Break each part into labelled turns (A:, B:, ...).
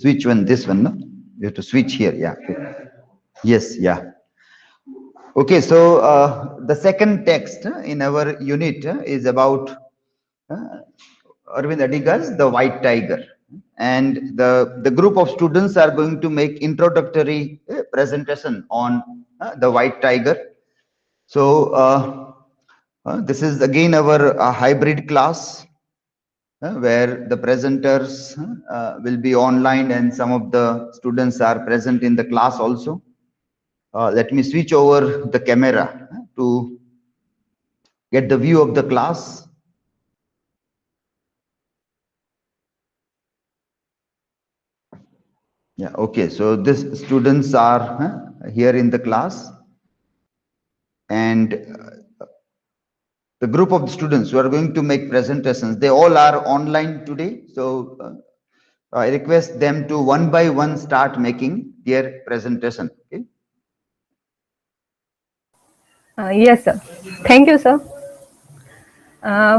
A: switch one, this one, no? You have to switch here, yeah. Okay. Yes, yeah. Okay, so the second text in our unit is about Arvind Adiga's The White Tiger. And the group of students are going to make introductory presentation on The White Tiger. So this is again our hybrid class where the presenters will be online and some of the students are present in the class also. Let me switch over the camera to get the view of the class. Yeah, okay. So these students are here in the class, and the group of students who are going to make presentations, they all are online today. So I request them to one by one start making their presentation. Okay.
B: Yes, sir. Thank you, sir.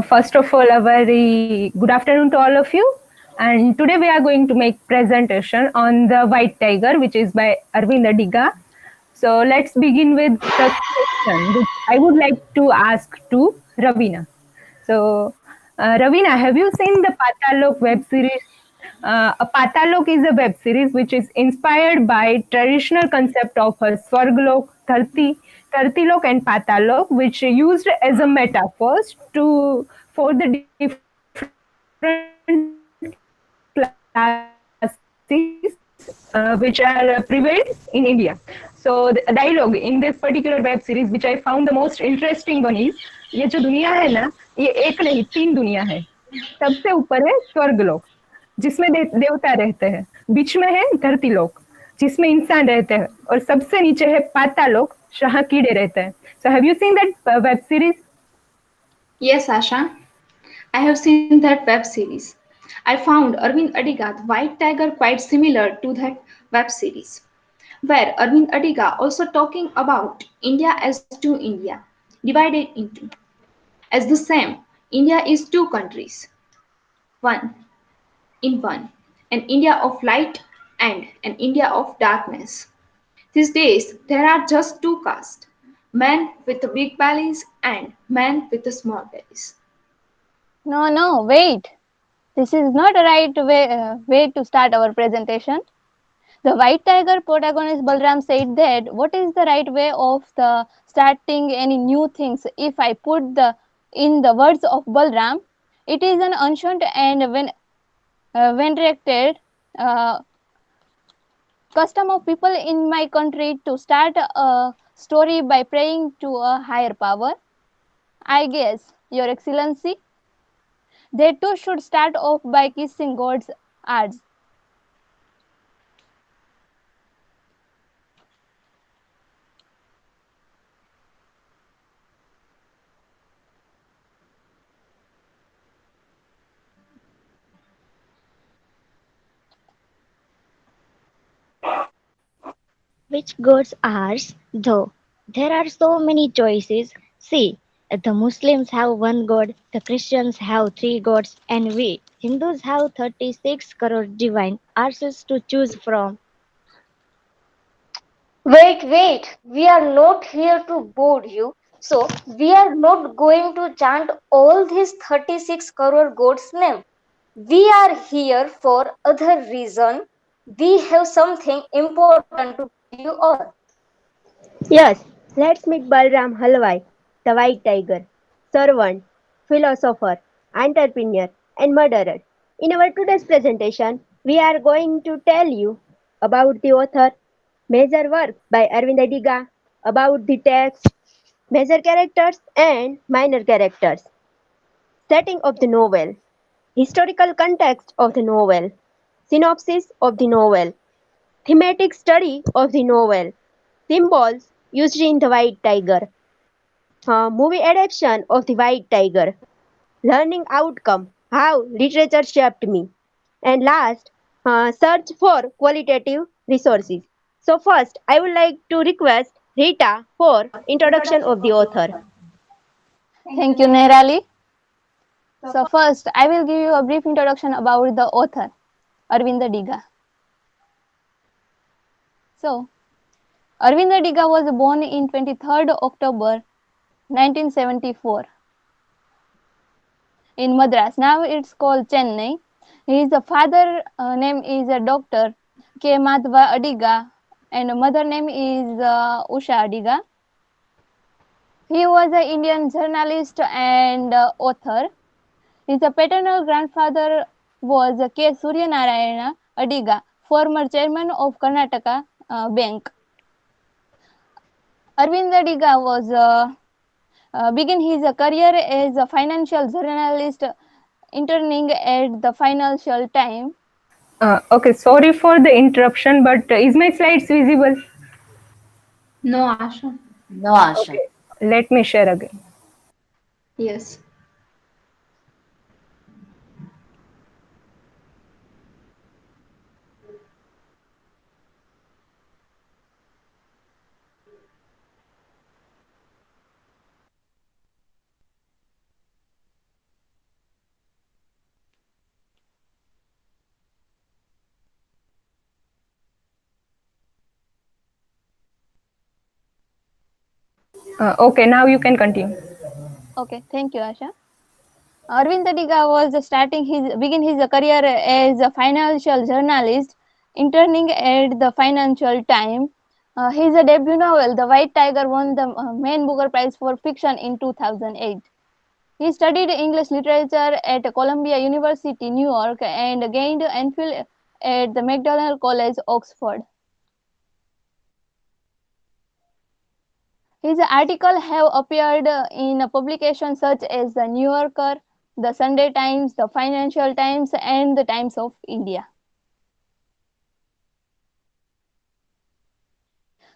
B: First of all, a very good afternoon to all of you. And today we are going to make presentation on The White Tiger, which is by Arvind Adiga. So let's begin with the question which I would like to ask to Ravina. So, Ravina, have you seen the Patalok web series? A Patalok is a web series which is inspired by traditional concept of a Swarglok, Tartilok and Patalok, which used as a metaphors to for the different classes which are prevailed in India. So the dialogue in this particular web series, which I found the most interesting one is, ये जो दुनिया है ना, ये एक नहीं तीन दुनिया है. सबसे ऊपर है स्वर्गलोक जिसमें देवता रहते हैं, बीच में है धरती लोक जिसमें इंसान रहते हैं और सबसे नीचे है पातालोक जहाँ कीड़े रहते हैं. So have you seen that web series?
C: Yes, Asha. I have seen that web series. I found Arvind Adiga's White Tiger quite similar to that web series, where Arvind Adiga also talking about India as two India, divided into. As the same, India is two countries, one in one, an India of light and an India of darkness. These days, there are just two castes, men with the big bellies and men with the small bellies.
D: No, wait. This is not a right way to start our presentation. The White Tiger protagonist Balram said that what is the right way of the starting any new things? If I put the in the words of Balram, it is an ancient and venerated custom of people in my country to start a story by praying to a higher power. I guess, Your Excellency, they too should start off by kissing God's ads.
E: Which gods ours, though? There are so many choices. See, the Muslims have one god, the Christians have three gods, and we Hindus have 36 crore divine arses to choose from.
F: Wait, we are not here to bore you. So, we are not going to chant all these 36 crore gods' name. We are here for other reason. We have something important to tell you all.
G: Yes, let's meet Balram Halwai, the white tiger, servant, philosopher, entrepreneur, and murderer. In our today's presentation, we are going to tell you about the author, major work by Arvind Adiga, about the text, major characters, and minor characters, setting of the novel, historical context of the novel, synopsis of the novel, thematic study of the novel, symbols used in the white tiger, movie adaptation of the white tiger, learning outcome, how literature shaped me, and last, search for qualitative resources. So first, I would like to request Rita for introduction of the author.
D: Thank you, Nerali. So first, I will give you a brief introduction about the author, Arvind Adiga. So, Arvind Adiga was born in 23rd October 1974 in Madras. Now it's called Chennai. His father name is Dr. K. Madhva Adiga and mother name is Usha Adiga. He was an Indian journalist and author. His paternal grandfather was K. Suryanarayana Adiga, former chairman of Karnataka Bank. Arvind Adiga was began his career as a financial journalist, interning at the Financial Times.
B: Okay, sorry for the interruption, but is my slides visible?
C: No, Asha.
H: No, Asha.
B: Okay, let me share again.
C: Yes.
B: Okay, now you can continue.
D: Okay, thank you, Asha. Arvind Adiga was begin his career as a financial journalist, interning at the Financial Times. His debut novel, The White Tiger, won the main Booker Prize for Fiction in 2008. He studied English literature at Columbia University, New York, and gained MPhil at the Macdonald College, Oxford. His articles have appeared in publications such as The New Yorker, The Sunday Times, The Financial Times, and The Times of India.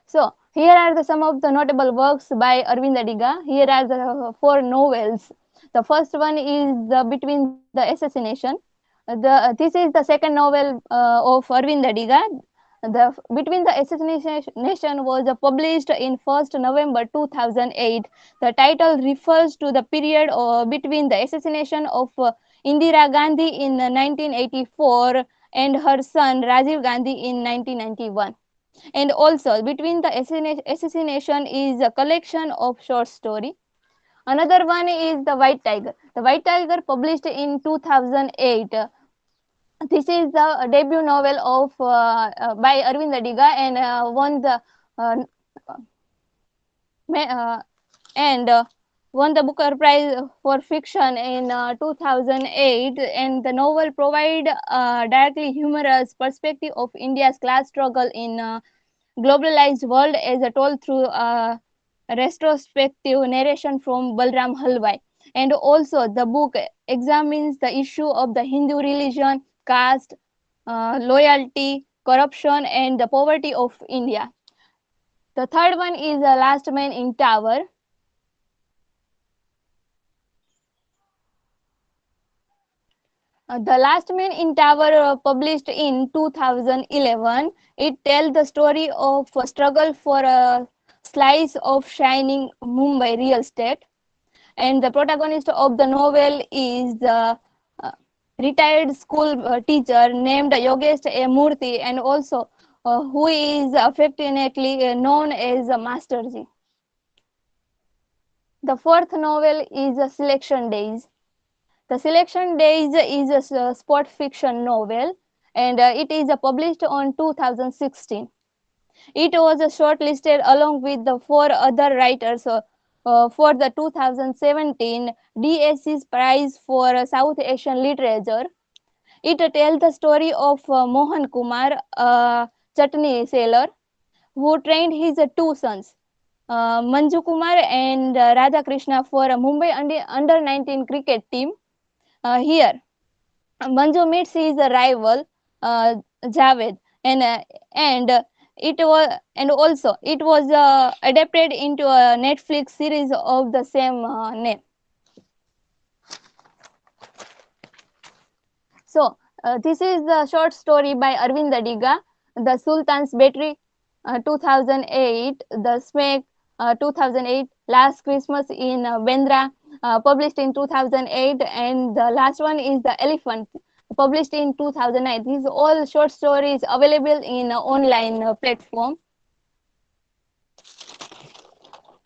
D: So, here are some of the notable works by Arvind Adiga. Here are the 4 novels. The first one is Between the Assassination. This is the second novel of Arvind Adiga. Between the Assassination was published in 1st November 2008. The title refers to the period between the assassination of Indira Gandhi in 1984 and her son Rajiv Gandhi in 1991. And also, Between the Assassination is a collection of short story. Another one is The White Tiger. The White Tiger, published in 2008. This is the debut novel of by Arvind Adiga and won the won the Booker Prize for Fiction in 2008. And the novel provide a directly humorous perspective of India's class struggle in globalized world as told through a retrospective narration from Balram Halwai. And also, the book examines the issue of the Hindu religion, caste, loyalty, corruption, and the poverty of India. The third one is The Last Man in Tower. The Last Man in Tower, published in 2011, it tells the story of a struggle for a slice of shining Mumbai real estate. And the protagonist of the novel is the retired school teacher named Yogesh A. Murthy, and also who is affectionately known as Masterji. The fourth novel is Selection Days. The Selection Days is a sport fiction novel, and it is published on 2016. It was shortlisted along with the 4 other writers for the 2017 DSC's Prize for South Asian Literature. It tells the story of Mohan Kumar, a chutney seller, who trained his 2 sons, Manju Kumar and Radha Krishna, for a Mumbai under 19 cricket team. Here, Manju meets his rival Javed, and it was adapted into a Netflix series of the same name. So, this is the short story by Arvind Adiga. The Sultan's Battery, 2008. The Smeg, 2008. Last Christmas in Bandra, published in 2008. And the last one is The Elephant. published in 2009. These all short stories available in online platform.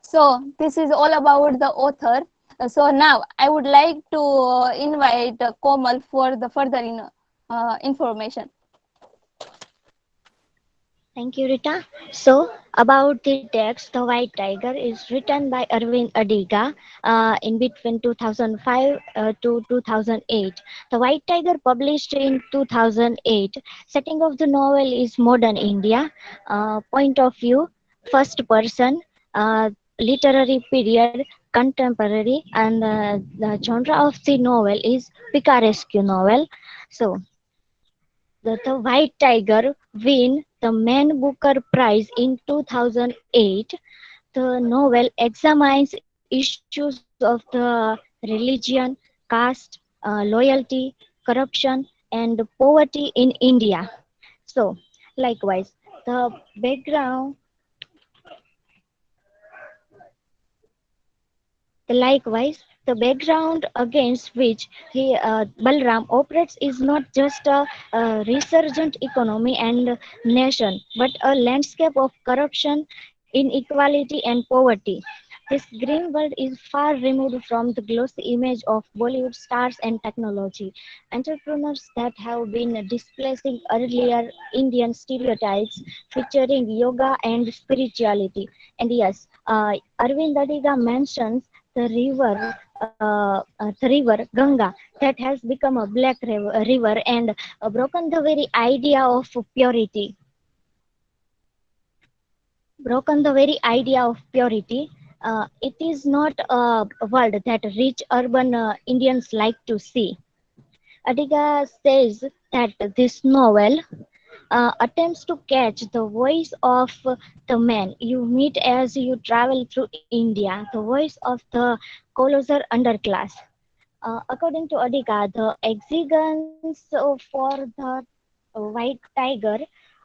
D: So this is all about the author. So now I would like to invite Komal for the further information.
E: Thank you, Rita. So, about the text, The White Tiger is written by Arvind Adiga in between 2005 to 2008. The White Tiger published in 2008. Setting of the novel is modern India. Point of view, first person, literary period, contemporary, and the genre of the novel is picaresque novel. So, the White Tiger win the Man Booker Prize in 2008. The novel examines issues of the religion, caste, loyalty, corruption, and poverty in India. So, likewise, the background Likewise, the background against which Balram operates is not just a resurgent economy and nation, but a landscape of corruption, inequality, and poverty. This grim world is far removed from the glossy image of Bollywood stars and technology. Entrepreneurs that have been displacing earlier Indian stereotypes featuring yoga and spirituality. And yes, Arvind Adiga mentions the river Ganga that has become a river and broken the very idea of purity. Broken the very idea of purity. It is not a world that rich urban Indians like to see. Adiga says that this novel attempts to catch the voice of the man you meet as you travel through India, the voice of the closer underclass. According to Adiga, the exigence for the White Tiger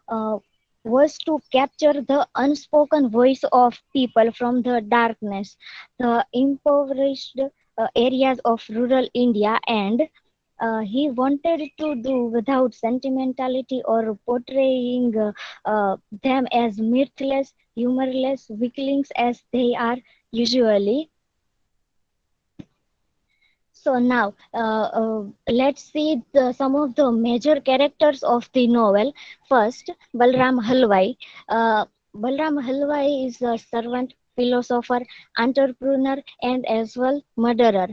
E: uh, was to capture the unspoken voice of people from the darkness, the impoverished areas of rural India, and he wanted to do without sentimentality or portraying them as mirthless, humorless weaklings as they are usually. So now let's see some of the major characters of the novel. First, Balram Halwai. Uh, Balram Halwai is a servant, philosopher, entrepreneur, and as well murderer.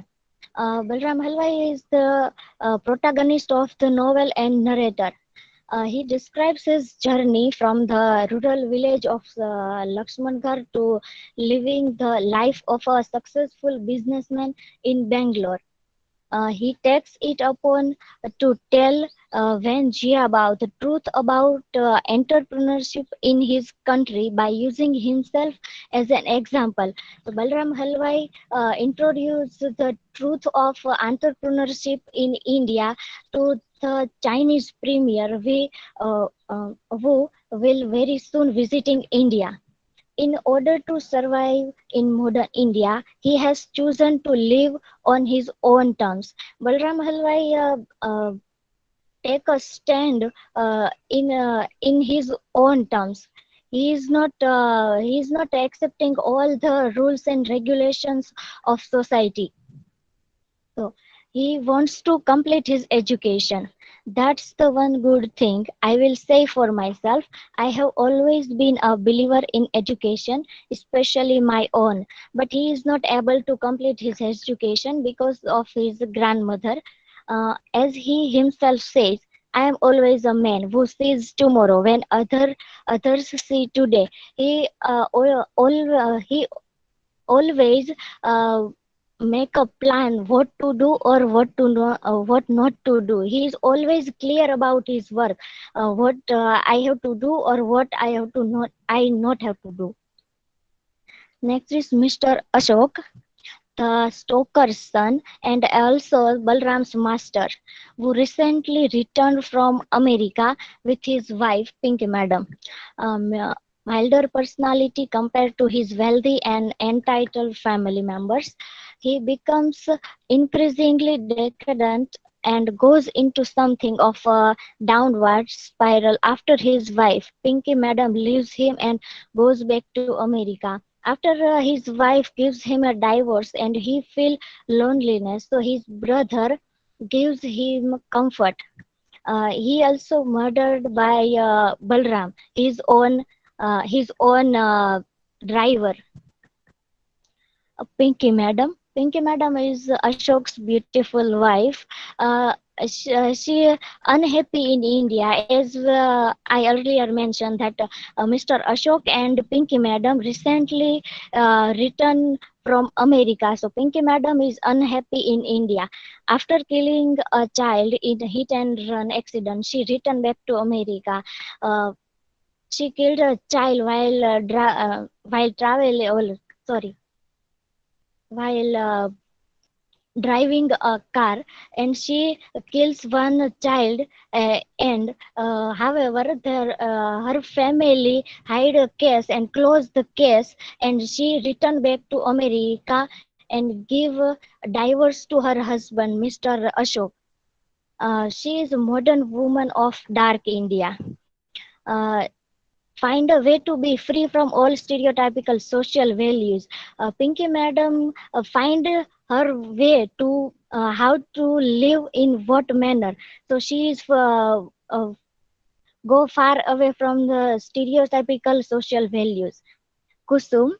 E: Balram Halwai is the protagonist of the novel and narrator. He describes his journey from the rural village of Lakshmangarh to living the life of a successful businessman in Bangalore. He takes it upon to tell Wen about the truth about entrepreneurship in his country by using himself as an example. So Balram Halwai introduced the truth of entrepreneurship in India to the Chinese premier who will very soon visiting India. In order to survive in modern India, he has chosen to live on his own terms. Balram Halwai take a stand in his own terms. He is not accepting all the rules and regulations of society. So he wants to complete his education. That's the one good thing I will say for myself. I have always been a believer in education, especially my own. But he is not able to complete his education because of his grandmother. As he himself says, I am always a man who sees tomorrow when others see today. He always uh, make a plan what to do or what not to do. He is always clear about his work, what I have to do or what I not have to do. Next is Mr. Ashok, the stoker's son and also Balram's master, who recently returned from America with his wife Pinky Madam. Milder personality compared to his wealthy and entitled family members. He becomes increasingly decadent and goes into something of a downward spiral after his wife, Pinky Madam, leaves him and goes back to America. After his wife gives him a divorce and he feels loneliness, so his brother gives him comfort. He also murdered by Balram, his own driver. Pinky Madam is Ashok's beautiful wife. She unhappy in India, as I earlier mentioned that Mr. Ashok and Pinky Madam recently returned from America. So Pinky Madam is unhappy in India. After killing a child in a hit and run accident, she returned back to America. She killed a child while travel. Sorry, while driving a car, and she kills one child, and however her family hide a case and close the case, and she return back to America and give divorce to her husband, Mr. Ashok. She is a modern woman of dark India. uh, find a way to be free from all stereotypical social values. Pinky Madam find her way to how to live in what manner. So she is go far away from the stereotypical social values. Kusum.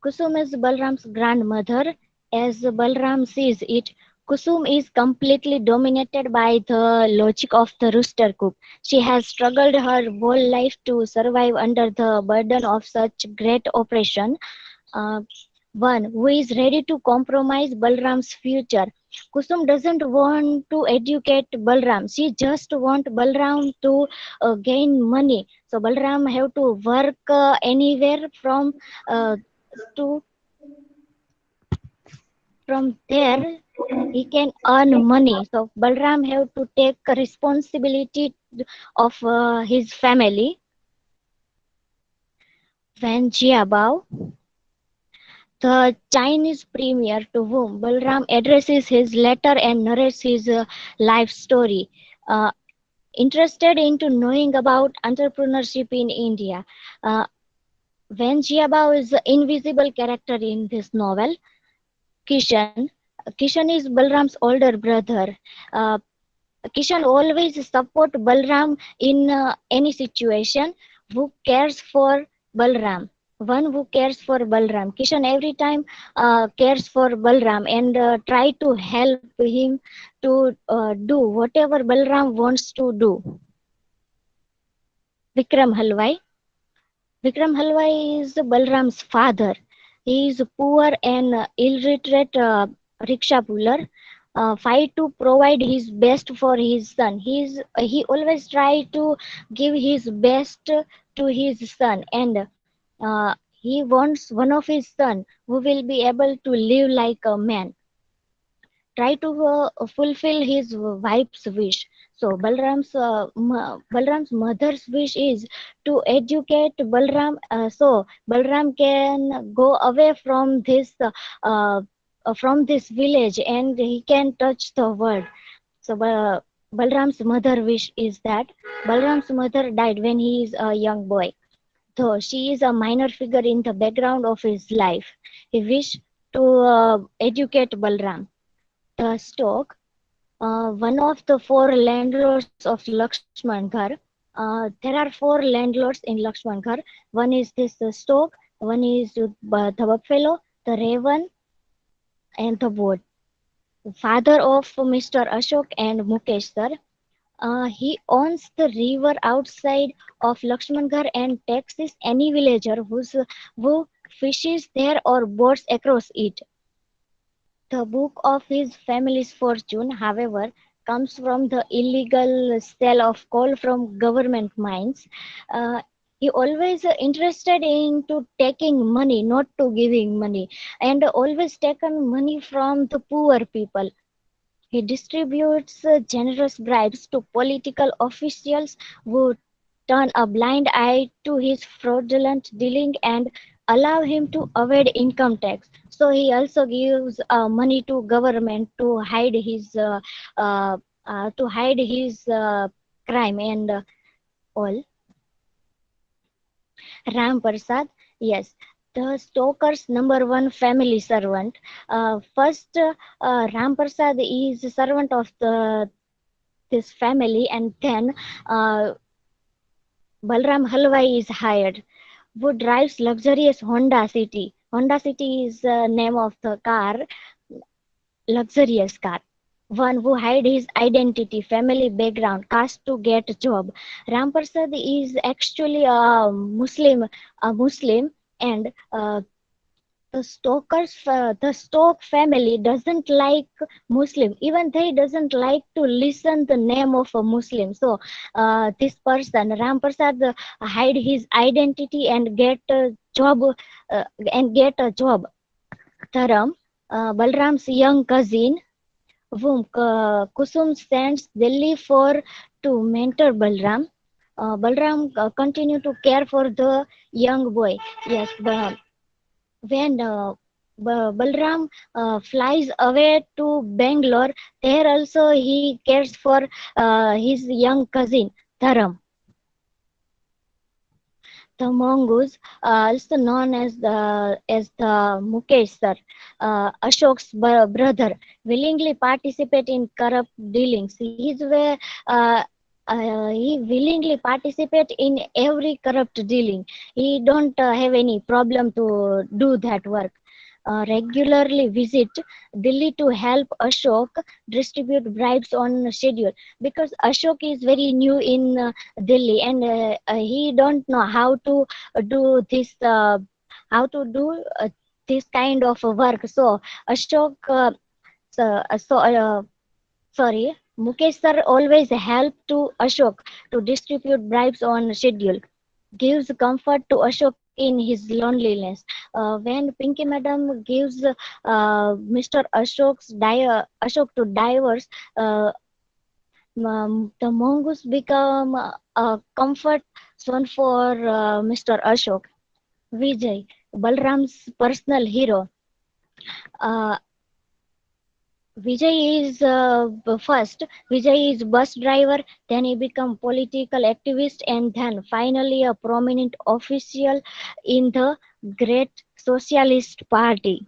E: Kusum is Balram's grandmother. As Balram sees it, Kusum is completely dominated by the logic of the rooster cook. She has struggled her whole life to survive under the burden of such great oppression. Uh, One who is ready to compromise Balram's future. Kusum doesn't want to educate Balram. She just want Balram to gain money. So Balram have to work anywhere uh, to from there he can earn money. So Balram have to take responsibility of his family. When Jiabao, the Chinese premier to whom Balram addresses his letter and narrates his life story, uh, interested into knowing about entrepreneurship in India. Uh, Wen Jiabao is the invisible character in this novel. Kishan. Kishan is Balram's older brother. Uh, Kishan always support Balram in any situation. Who cares for Balram? One who cares for Balram. Kishan every time cares for Balram and try to help him to do whatever Balram wants to do. Vikram Halwai. Vikram Halwai is Balram's father. He is poor and illiterate rickshaw puller. Fight to provide his best for his son. He always try to give his best to his son, and he wants one of his son who will be able to live like a man, try to fulfill his wife's wish. So Balram's mother's wish is to educate Balram, so Balram can go away uh, from this village and he can touch the world. So Balram's mother wish is that Balram's mother died when he is a young boy. Though she is a minor figure in the background of his life, he wished to educate Balram. The stock, one of the four landlords of Lakshmangarh. There are four landlords in Lakshmangarh. One is this stock, one is the buffalo, the raven, and the boat. Father of Mr. Ashok and Mukesh sir. He owns the river outside of Lakshmangarh and taxes any villager who fishes there or boats across it. The book of his family's fortune, however, comes from the illegal sale of coal from government mines. Uh, he always interested into taking money, not to giving money, and always taken money from the poor people. He distributes generous bribes to political officials who turn a blind eye to his fraudulent dealing and allow him to evade income tax. So he also gives money to government to hide his to hide his crime and all. Ram Prasad, yes, the Stoker's number one family servant. First, Ram Prasad is a servant of this family, and then Balram Halwai is hired, who drives luxurious Honda City. Honda City is the name of the car, luxurious car. One who hide his identity, family background, caste to get a job. Ram Prasad is actually a Muslim, and the Stoke family doesn't like Muslim. Even they doesn't like to listen the name of a Muslim. So this person, Ram Prasad, hide his identity and get a job. Dharam, Balram's young cousin, whom Kusum sends Delhi for to mentor Balram. Balram continue to care for the young boy. Yes, when Balram flies away to Bangalore, there also he cares for his young cousin Dharam. The mongoose, also known as the Mukesh sir, Ashok's brother, willingly participate in corrupt dealings. He willingly participate in every corrupt dealing. He don't have any problem to do that work. Regularly visit Delhi to help Ashok distribute bribes on schedule, because Ashok is very new in Delhi, and he don't know how to do this how to do this kind of work. So Ashok so, so sorry, Mukesh sir always help to Ashok to distribute bribes on schedule, gives comfort to Ashok in his loneliness. When Pinky Madam gives Mr. Ashok to divorce, the mongoose become a comfort zone for Mr. Ashok. Vijay, Balram's personal hero. Uh, Vijay is first. Vijay is bus driver. Then he become political activist, and then finally a prominent official in the Great Socialist Party.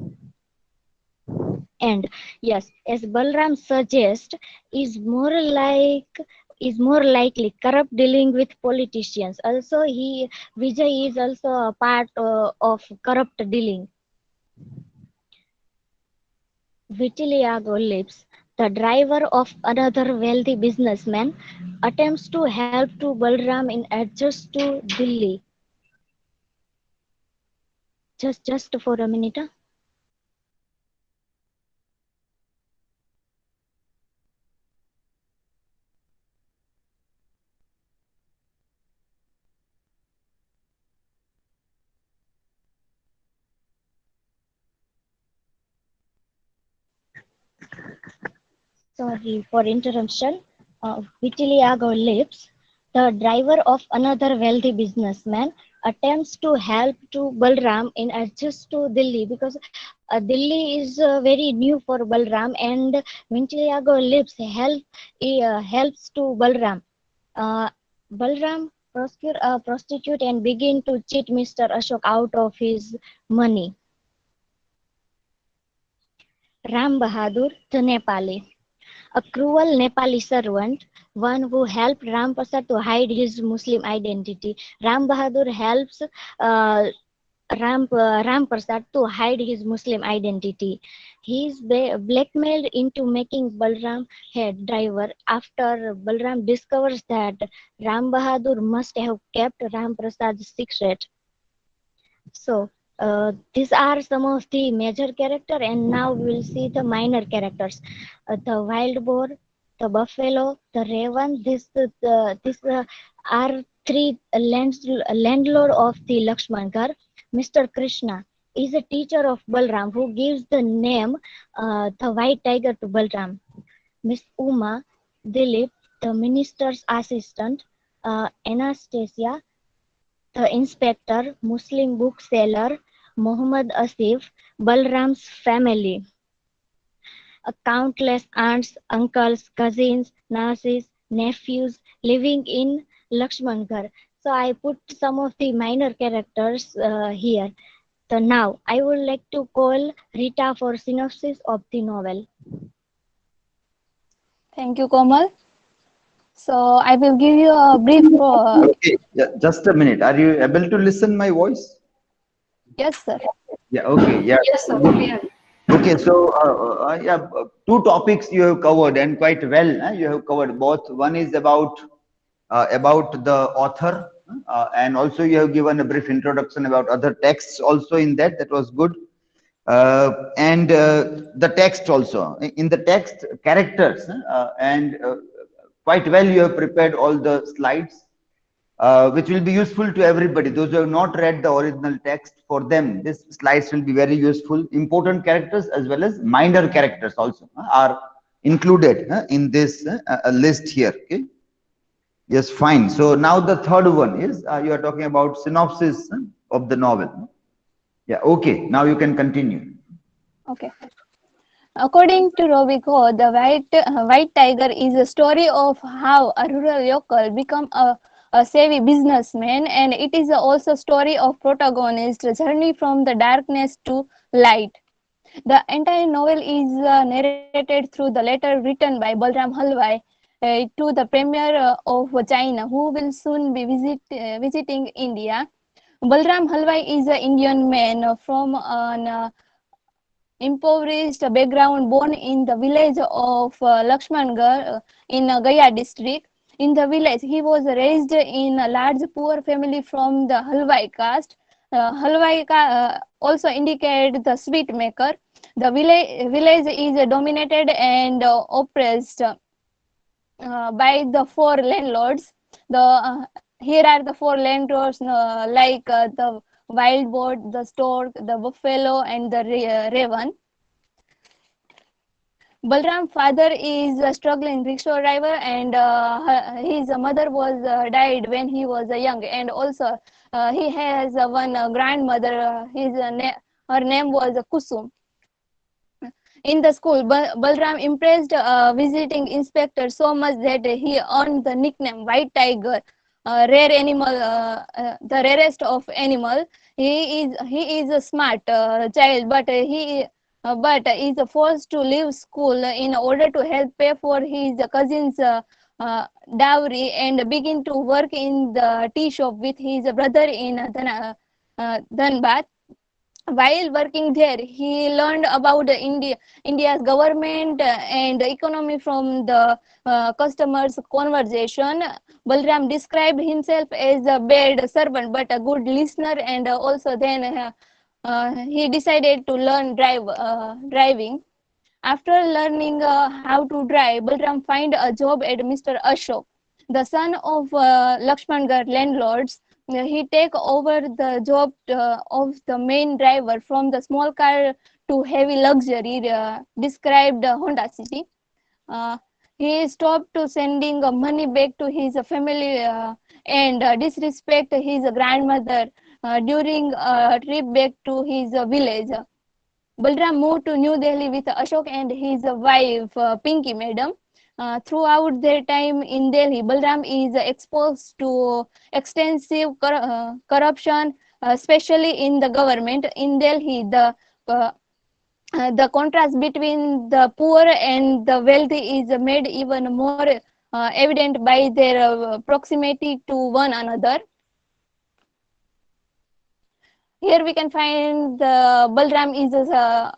E: And yes, as Balram suggests, is more like is more likely corrupt dealing with politicians. Also, Vijay is also a part of corrupt dealing. Vitiligo Lips, the driver of another wealthy businessman, attempts to help to Balram in adjust to Delhi. Just for a minute. Sorry for interruption. Vitiligo Lips, the driver of another wealthy businessman, attempts to help to Balram in adjust to Delhi, because Delhi is very new for Balram, and Vitiligo Lips helps to Balram. Balram prosecute a prostitute and begin to cheat Mr. Ashok out of his money. Ram Bahadur, the Nepali. A cruel Nepali servant, one who helped Ram Prasad to hide his Muslim identity. Ram Bahadur helps Ram Prasad to hide his Muslim identity. He is blackmailed into making Balram head driver after Balram discovers that Ram Bahadur must have kept Ram Prasad's secret. So these are some of the major character, and now we will see the minor characters. The wild boar, the buffalo, the raven. These are three landlord of the Lakshmangarh. Mr. Krishna is a teacher of Balram who gives the name the white tiger to Balram. Miss Uma, Dilip, the minister's assistant, Anastasia, the inspector, Muslim bookseller, Muhammad Asif, Balram's family, countless aunts, uncles, cousins, nurses, nephews living in Lakshmangarh. So I put some of the minor characters here. So now I would like to call Rita for synopsis of the novel.
D: Thank you, Komal. So I will give you a brief.
A: Okay, yeah, just a minute. Are you able to listen my voice?
D: Yes, sir.
A: Yeah, okay, yeah.
C: Yes, sir.
A: Good.
C: Clear.
A: Okay, so yeah, two topics you have covered and quite well. You have covered both. One is about the author, and also you have given a brief introduction about other texts also in that. That was good. And the text also. In the text, characters, and quite well you have prepared all the slides, which will be useful to everybody. Those who have not read the original text, for them, this slides will be very useful. Important characters as well as minor characters also are included in this list here. Okay. Yes, fine. So now the third one is you are talking about synopsis of the novel. Yeah. Okay. Now you can continue.
D: Okay. According to Robico, the White Tiger is a story of how a rural yokel become a savvy businessman, and it is also a story of protagonist's journey from the darkness to light. The entire novel is narrated through the letter written by Balram Halwai to the Premier of China, who will soon be visiting India. Balram Halwai is an Indian man from an impoverished background, born in the village of Lakshmangarh in Gaya district. In the village, he was raised in a large poor family from the Halwai caste. Also indicate the sweet maker. The village is dominated and oppressed by the four landlords. Here are the four landlords like the wild boar, the stork, the buffalo, and the raven. Balram's father is a struggling rickshaw driver, and his mother was died when he was young. And also, he has one grandmother. Her name was Kusum. In the school, Balram impressed visiting inspector so much that he earned the nickname White Tiger, rare animal, the rarest of animal. He is a smart child, but is forced to leave school in order to help pay for his cousin's dowry and begin to work in the tea shop with his brother in Dhanbad. While working there, he learned about India's government and economy from the customers' conversation. Balram described himself as a bad servant but a good listener, and also then he decided to learn driving. After learning how to drive, Balram find a job at Mr. Ashok, the son of Lakshmangarh landlords. He take over the job of the main driver from the small car to heavy luxury, described Honda City. Uh, he stopped to sending money back to his family and disrespect his grandmother during a trip back to his village. Balram moved to New Delhi with Ashok and his wife Pinky Madam. Throughout their time in Delhi, Balram is exposed to extensive corruption, especially in the government. In Delhi, the contrast between the poor and the wealthy is made even more evident by their proximity to one another. Here we can find the Balram is a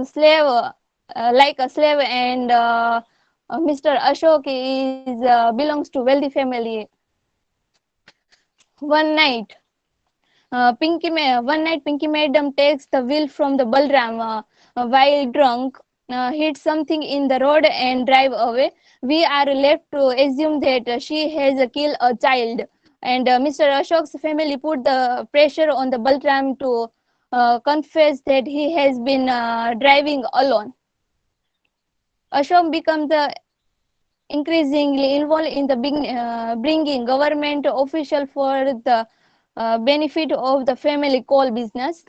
D: slave, like a slave, and Mr. Ashok is belongs to wealthy family. One night, Pinky Madam takes the wheel from the Balram while drunk, hits something in the road and drive away. We are left to assume that she has killed a child, and Mr. Ashok's family put the pressure on the Balram to confess that he has been driving alone. Ashok becomes increasingly involved in the bringing government official for the benefit of the family coal business.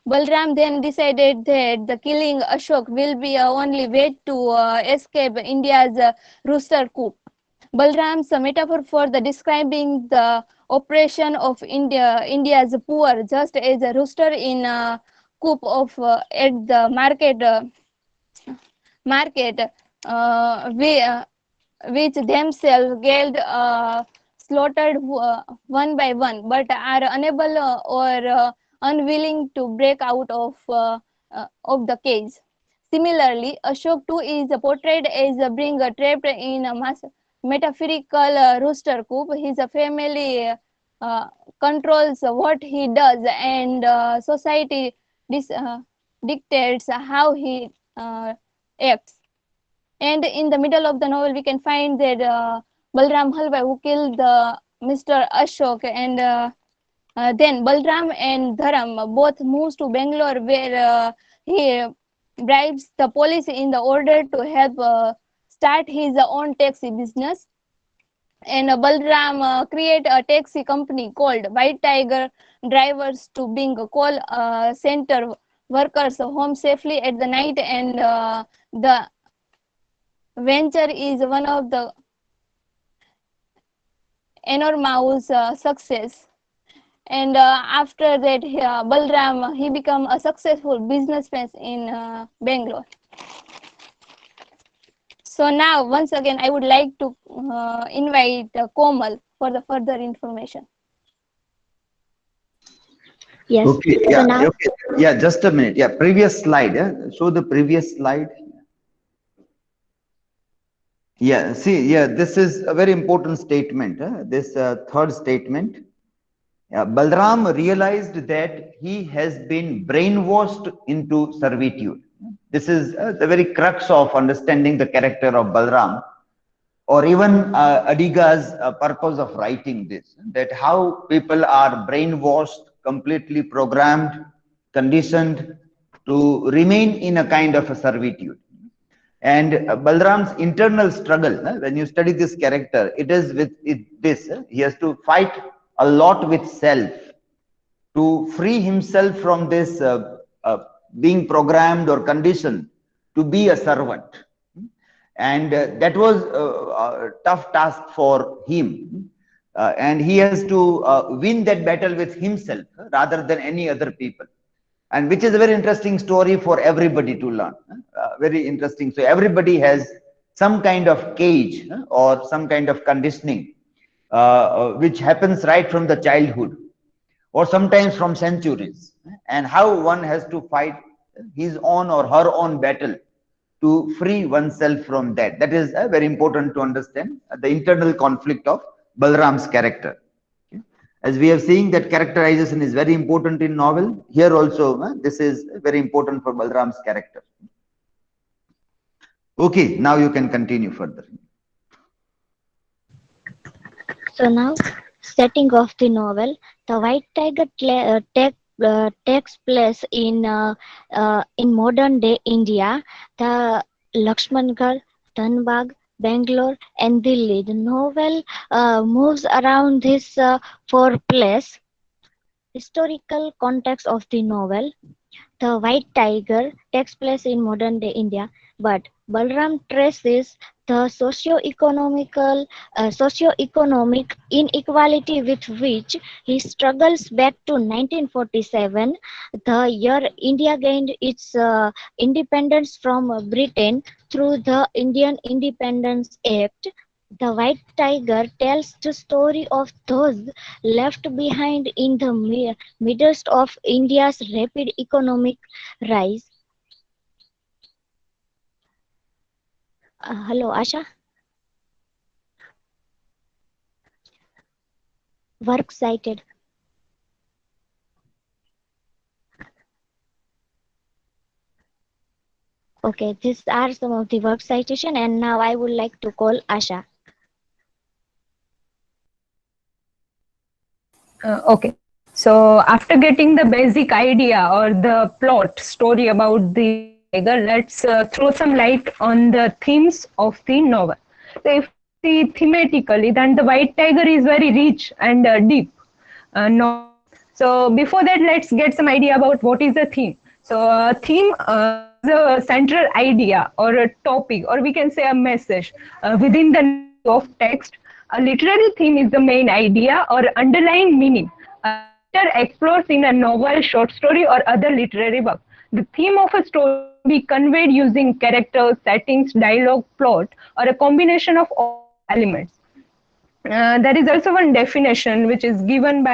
D: Balram then decided that the killing Ashok will be a only way to escape India's rooster coup. Balram's metaphor for the describing the oppression of India's poor, just as a rooster in a coop of at the market, which themselves get slaughtered one by one, but are unable or unwilling to break out of the cage. Similarly, Ashok too is portrayed as being trapped in a metaphorical rooster coop. His family controls what he does, and society dictates how he acts. And in the middle of the novel, we can find that Balram Halwai, who killed Mr. Ashok, and then Balram and Dharam both moves to Bangalore, where he bribes the police in the order to help start his own taxi business. And Balram create a taxi company called White Tiger Drivers to bring call center workers home safely at the night, and the venture is one of the enormous success. And after that, Balram he become a successful businessman in Bangalore. So now, once again, I would like to invite Komal for the further information.
E: Yes.
A: Okay,
E: So
A: yeah,
E: now,
A: okay. Yeah, just a minute. Yeah, previous slide. Yeah, show the previous slide. Yeah, see, yeah, this is a very important statement. This third statement. Balram realized that he has been brainwashed into servitude. This is the very crux of understanding the character of Balram, or even Adiga's purpose of writing this, that how people are brainwashed, completely programmed, conditioned to remain in a kind of a servitude. And Balram's internal struggle, when you study this character, it is with this. He has to fight a lot with self to free himself from this being programmed or conditioned to be a servant. And that was a tough task for him. And he has to win that battle with himself rather than any other people. And which is a very interesting story for everybody to learn. Very interesting. So everybody has some kind of cage or some kind of conditioning, which happens right from the childhood, or sometimes from centuries, and how one has to fight his own or her own battle to free oneself from that. That is very important to understand the internal conflict of Balram's character. As we have seen, that characterization is very important in novel. Here also, this is very important for Balram's character. Okay, now you can continue further.
E: So now, setting of the novel, the White Tiger takes place in modern day India, the Lakshmangarh, Dhanbad, Bangalore, and Delhi. The novel moves around this four places. Historical context of the novel: the White Tiger takes place in modern day India, but Balram traces the socio-economic inequality with which he struggles back to 1947, the year India gained its independence from Britain through the Indian Independence Act. The White Tiger tells the story of those left behind in the midst of India's rapid economic rise. Hello, Asha. Work cited. Okay, these are some of the work citation, and now I would like to call Asha.
B: Okay. So after getting the basic idea or the plot story about the tiger, let's throw some light on the themes of the novel. So if we see thematically, then the White Tiger is very rich and deep. Not So before that, let's get some idea about what is a theme. So a theme is a central idea or a topic, or we can say a message within the of text. A literary theme is the main idea or underlying meaning. A writer explores in a novel, short story, or other literary work. The theme of a story can be conveyed using characters, settings, dialogue, plot, or a combination of all elements. There is also one definition which is given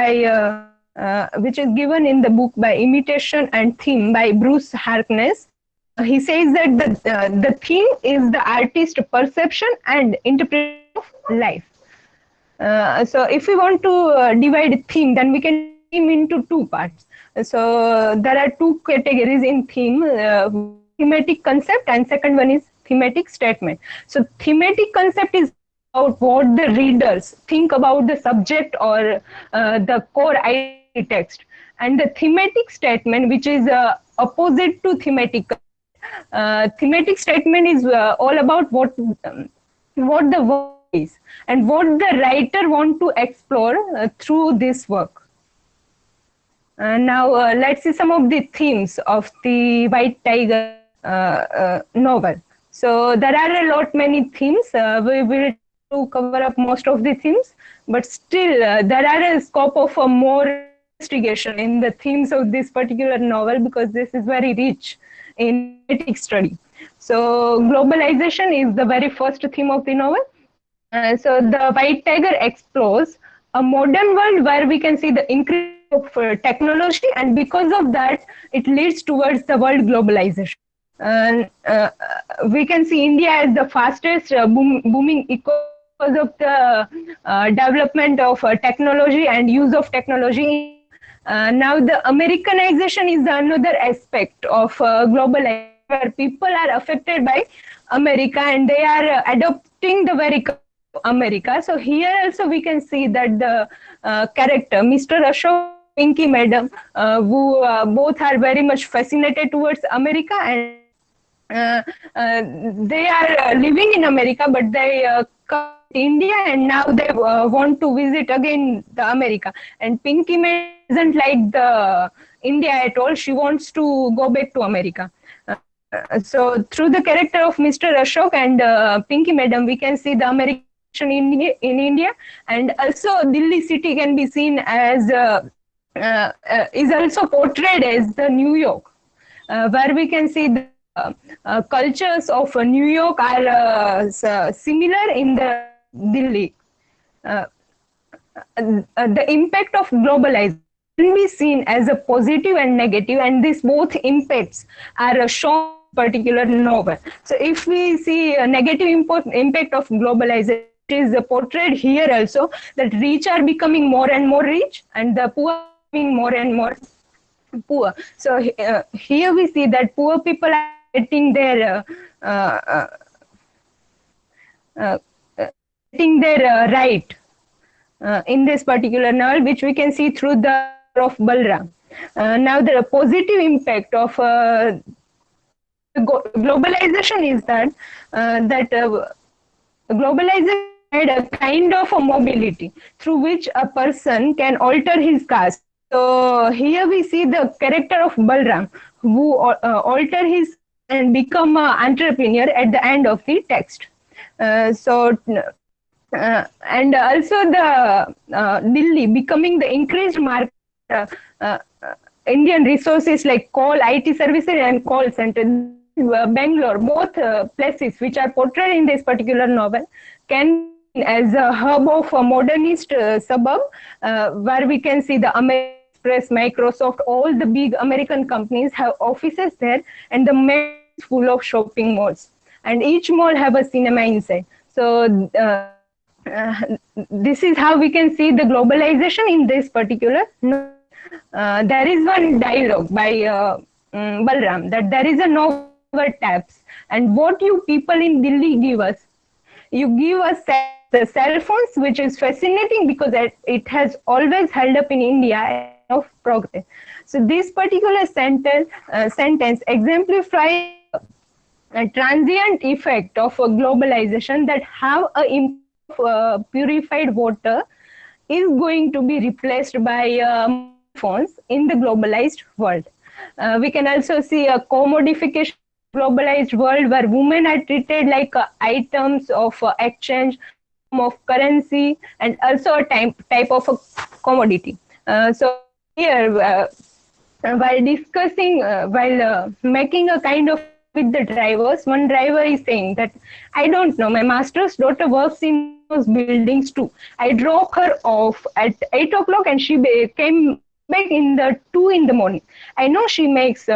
B: in the book by Imitation and Theme by Bruce Harkness. He says that the theme is the artist's perception and interpretation of life. So if we want to divide theme, then we can theme into two parts. So there are two categories in theme, thematic concept, and second one is thematic statement. So thematic concept is about what the readers think about the subject or the core idea text, and the thematic statement, which is opposite to thematic. Thematic statement is all about what the work is and what the writer want to explore through this work. Now let's see some of the themes of the White Tiger novel. So there are a lot many themes. We will to cover up most of the themes, but still there are a scope of more investigation in the themes of this particular novel, because this is very rich in thematic study. So globalization is the very first theme of the novel. So the White Tiger explores a modern world where we can see the increase of technology, and because of that, it leads towards the world globalization. We can see India as the fastest booming economy because of the development of technology and use of technology. Now the Americanization is another aspect of globalization, where people are affected by America and they are adopting the very America. So here also we can see that the character, Mr. Ashok, Pinky Madam, who both are very much fascinated towards America, and they are living in America, but they come to India and now they want to visit again the America. And Pinky Madam doesn't like the India at all. She wants to go back to America. So through the character of Mr. Ashok and Pinky Madam, we can see the American in India, and also Delhi city can be seen as is also portrayed as the New York, where we can see the cultures of New York are similar in the Delhi. The impact of globalization can be seen as a positive and negative, and these both impacts are shown in particular novel. So if we see a negative impact of globalization, it is portrayed here also, that rich are becoming more and more rich and the poor are becoming more and more poor. So here we see that poor people are getting their right in this particular novel, which we can see through the of Balram. Now the positive impact of globalization is that globalization had a kind of a mobility through which a person can alter his caste. So here we see the character of Balram, who alter his and become an entrepreneur at the end of the text. And also the Delhi becoming the increased market Indian resources like coal, IT services, and call center. Bangalore, both places which are portrayed in this particular novel, can as a hub of a modernist suburb, where we can see the American Express, Microsoft, all the big American companies have offices there, and the mall is full of shopping malls, and each mall have a cinema inside. So this is how we can see the globalization in this particular novel. There is one dialogue by Balram, that there is a no taps, and what you people in Delhi give us, you give us the cell phones, which is fascinating because it has always held up in India of progress. So this particular sentence exemplifies a transient effect of a globalization, that how a purified water is going to be replaced by phones in the globalized world. We can also see a commodification globalized world where women are treated like items of exchange, of currency, and also a type of a commodity. So here, while discussing, while making a kind of with the drivers, one driver is saying that, I don't know, my master's daughter works in those buildings too. I drop her off at 8 o'clock and she came back in the 2 in the morning. I know she makes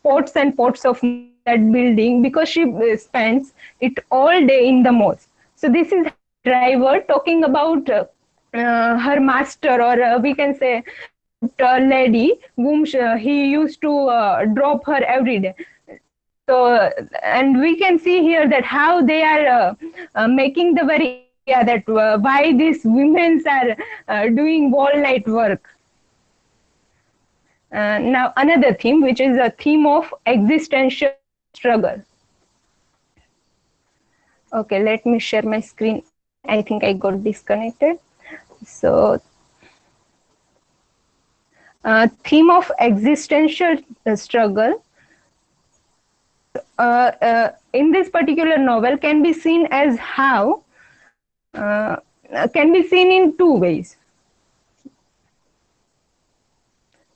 B: pots and pots of that building because she spends it all day in the malls. So this is driver talking about her master, or we can say lady whom he used to drop her every day. So, and we can see here that how they are making the very idea that why these women are doing all night work. Now, another theme, which is a theme of existential struggle. Okay, let me share my screen. I think I got disconnected. So, theme of existential struggle in this particular novel can be seen as how can be seen in two ways.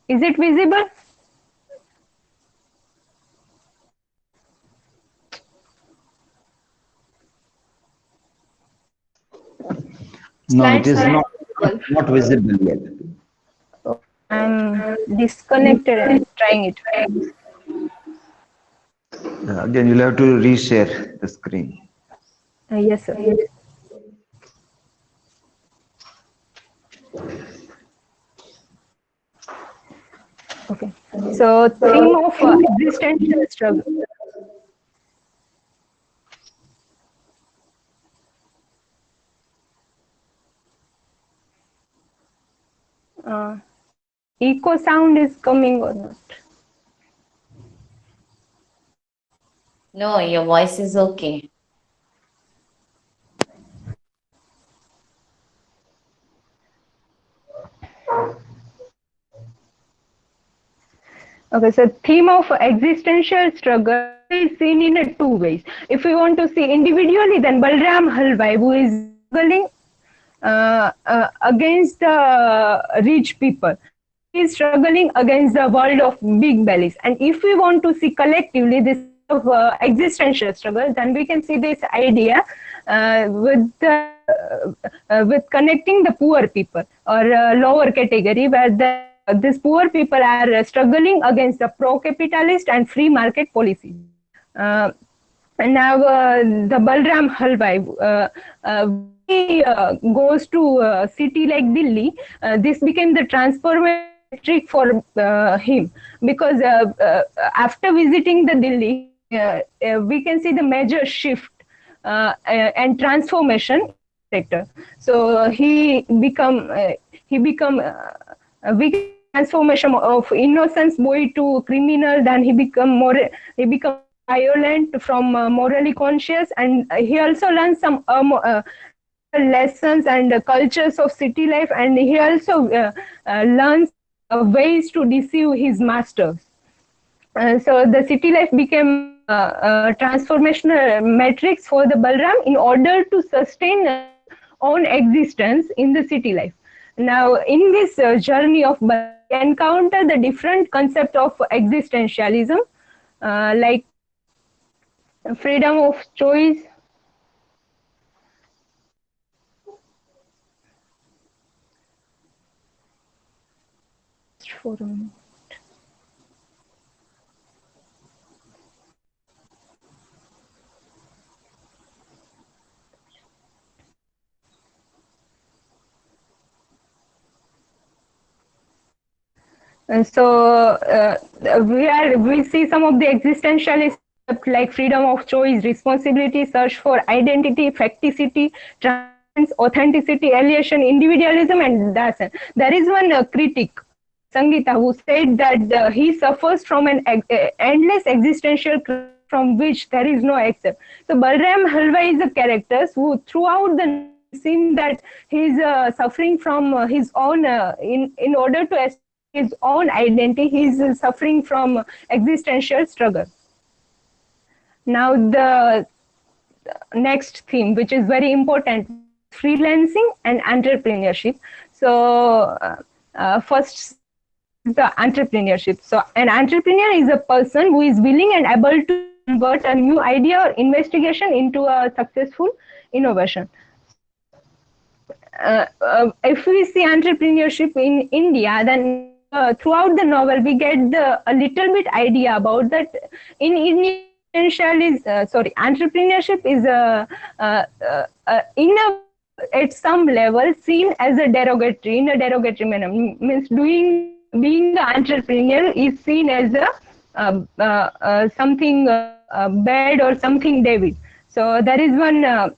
B: Is it visible?
A: No, it
C: Slides
A: is
C: are
A: not visible yet.
B: I'm disconnected and trying it.
A: Again, you'll have to reshare the screen.
B: Yes, sir. Okay. So, theme of existential struggle. Echo sound is coming or not?
H: No, your voice is okay.
B: Okay, so theme of existential struggle is seen in two ways. If we want to see individually, then Balram Halwai, who is struggling against the rich people, he is struggling against the world of big bellies. And if we want to see collectively this of existential struggle, then we can see this idea with connecting the poor people or lower category, where these poor people are struggling against the pro-capitalist and free market policies. And now the Balram Halwai, he goes to a city like Delhi. This became the transformation trick for him, because after visiting the Delhi, we can see the major shift and transformation sector. So he become transformation of innocence boy to criminal. Then he become violent from morally conscious, and he also learns some lessons and cultures of city life, and he also learns ways to deceive his masters. So the city life became a transformational matrix for the Balram in order to sustain own existence in the city life. Now, in this journey of Balram, we encounter the different concept of existentialism, like freedom of choice, for a minute. And so we see some of the existentialist like freedom of choice, responsibility, search for identity, facticity, trans, authenticity, alienation, individualism, and Dasein. There is one critic, Sangeeta, who said that he suffers from an endless existential crisis from which there is no exit. So Balram Halwai is a character who throughout the seem that he is suffering from his own in order to his own identity, he is suffering from existential struggle. Now the next theme, which is very important, freelancing and entrepreneurship. So first, the entrepreneurship. So an entrepreneur is a person who is willing and able to convert a new idea or investigation into a successful innovation. If we see entrepreneurship in India, then throughout the novel we get a little bit idea about that. In India, entrepreneurship is at some level seen as a derogatory, in a derogatory manner. Means being an entrepreneur is seen as something bad or something devil. So there is one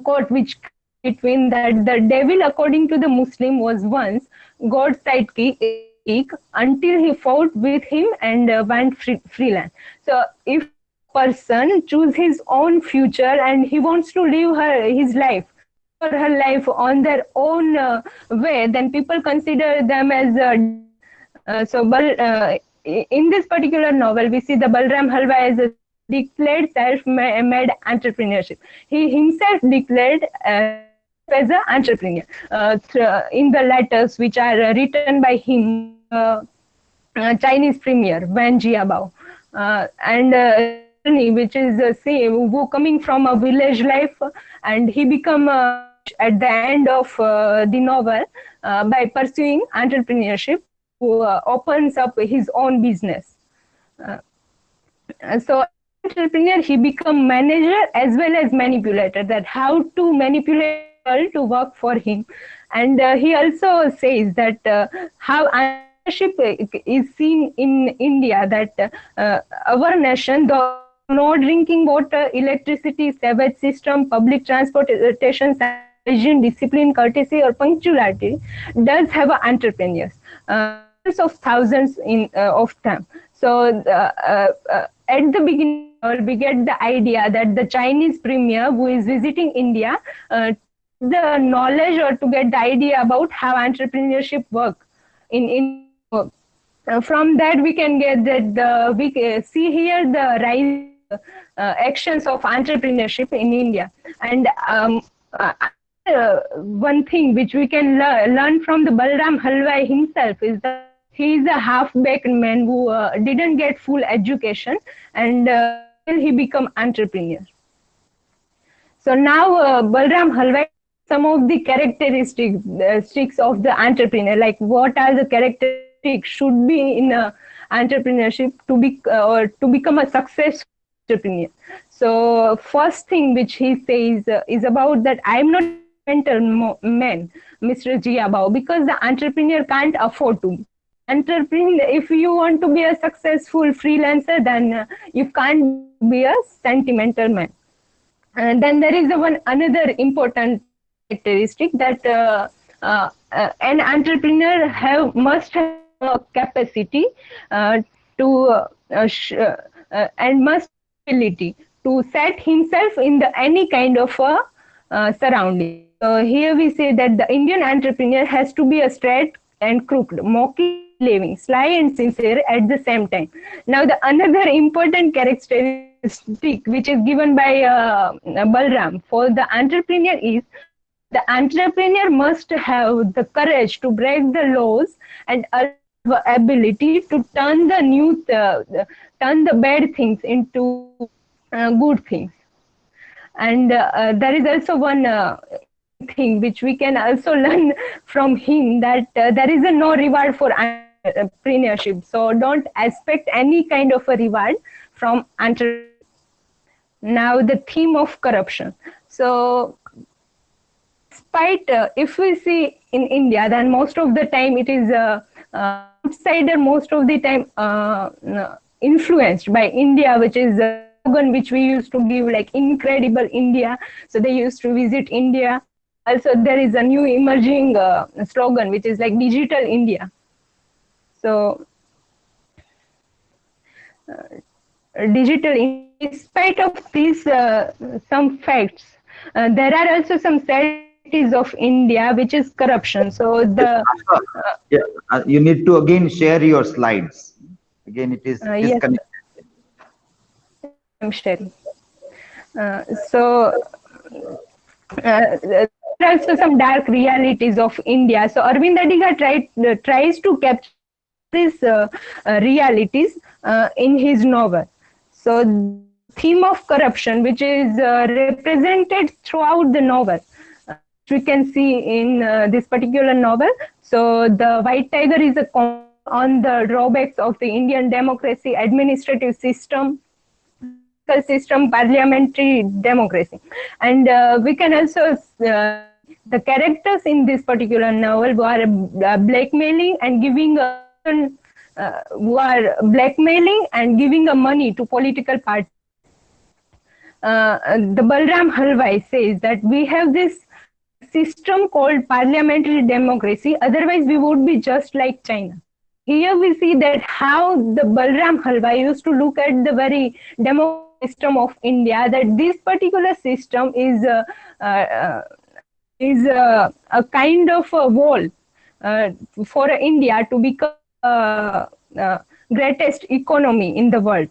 B: quote which between that the devil, according to the Muslim, was once God's sidekick until he fought with him and went freelance. So if person choose his own future and he wants to live his life or her life on their own way, then people consider them as in this particular novel we see the Balram Halwai as a declared self-made entrepreneurship. He himself declared as an entrepreneur in the letters which are written by him, Chinese premier Wen Jiabao, and which is who coming from a village life, and he become at the end of the novel by pursuing entrepreneurship, who opens up his own business. So entrepreneur, he become manager as well as manipulator, that how to manipulate people to work for him. And he also says that how entrepreneurship is seen in India, that our nation, though no drinking water, electricity, sewage system, public transportation, hygiene, discipline, courtesy or punctuality, does have entrepreneurs, of thousands of them. So at the beginning we get the idea that the Chinese premier who is visiting India, the knowledge or to get the idea about how entrepreneurship work in from that we can get that we see here the rise actions of entrepreneurship in India. And one thing which we can learn from the Balram Halwai himself is that he is a half-baked man who didn't get full education, and he become entrepreneur. So now Balram Halwai, some of the characteristics of the entrepreneur, like what are the characteristics should be in entrepreneurship to be or to become a successful entrepreneur. So first thing which he says is about that I am not a mental man, Mr. Jiabao, because the entrepreneur can't afford to. Entrepreneur, if you want to be a successful freelancer, then you can't be a sentimental man. And then there is another important characteristic that an entrepreneur must have a capacity and must ability to set himself in any kind of surrounding. So here we say that the Indian entrepreneur has to be a straight and crooked, mocking, living, sly and sincere at the same time. Now the another important characteristic which is given by Balram for the entrepreneur is the entrepreneur must have the courage to break the laws and the ability to turn the bad things into good things. And there is also one thing which we can also learn from him, that there is no reward for entrepreneurship. So don't expect any kind of a reward from entrepreneurship. Now the theme of corruption. So despite if we see in India, then most of the time it is outsider, most of the time influenced by India, which is a slogan which we used to give, like incredible India. So they used to visit India. Also there is a new emerging slogan which is like digital India. So digital, in spite of these some facts, there are also some sad realities of India, which is corruption. So the
A: Yeah, you need to again share your slides. Again, it is
B: yes,
A: disconnected.
B: I'm sharing. So there are also some dark realities of India. So Arvind Adiga tries to capture these realities in his novel. So theme of corruption, which is represented throughout the novel, we can see in this particular novel. So the White Tiger is a comment on the drawbacks of the Indian democracy, administrative system, system, parliamentary democracy. And we can also the characters in this particular novel who are blackmailing and giving who are blackmailing and giving money to political parties. The Balram Halwai says that we have this system called parliamentary democracy, otherwise we would be just like China. Here we see that how the Balram Halwai used to look at the very democratic system of India, that this particular system is a kind of a wall for India to become greatest economy in the world.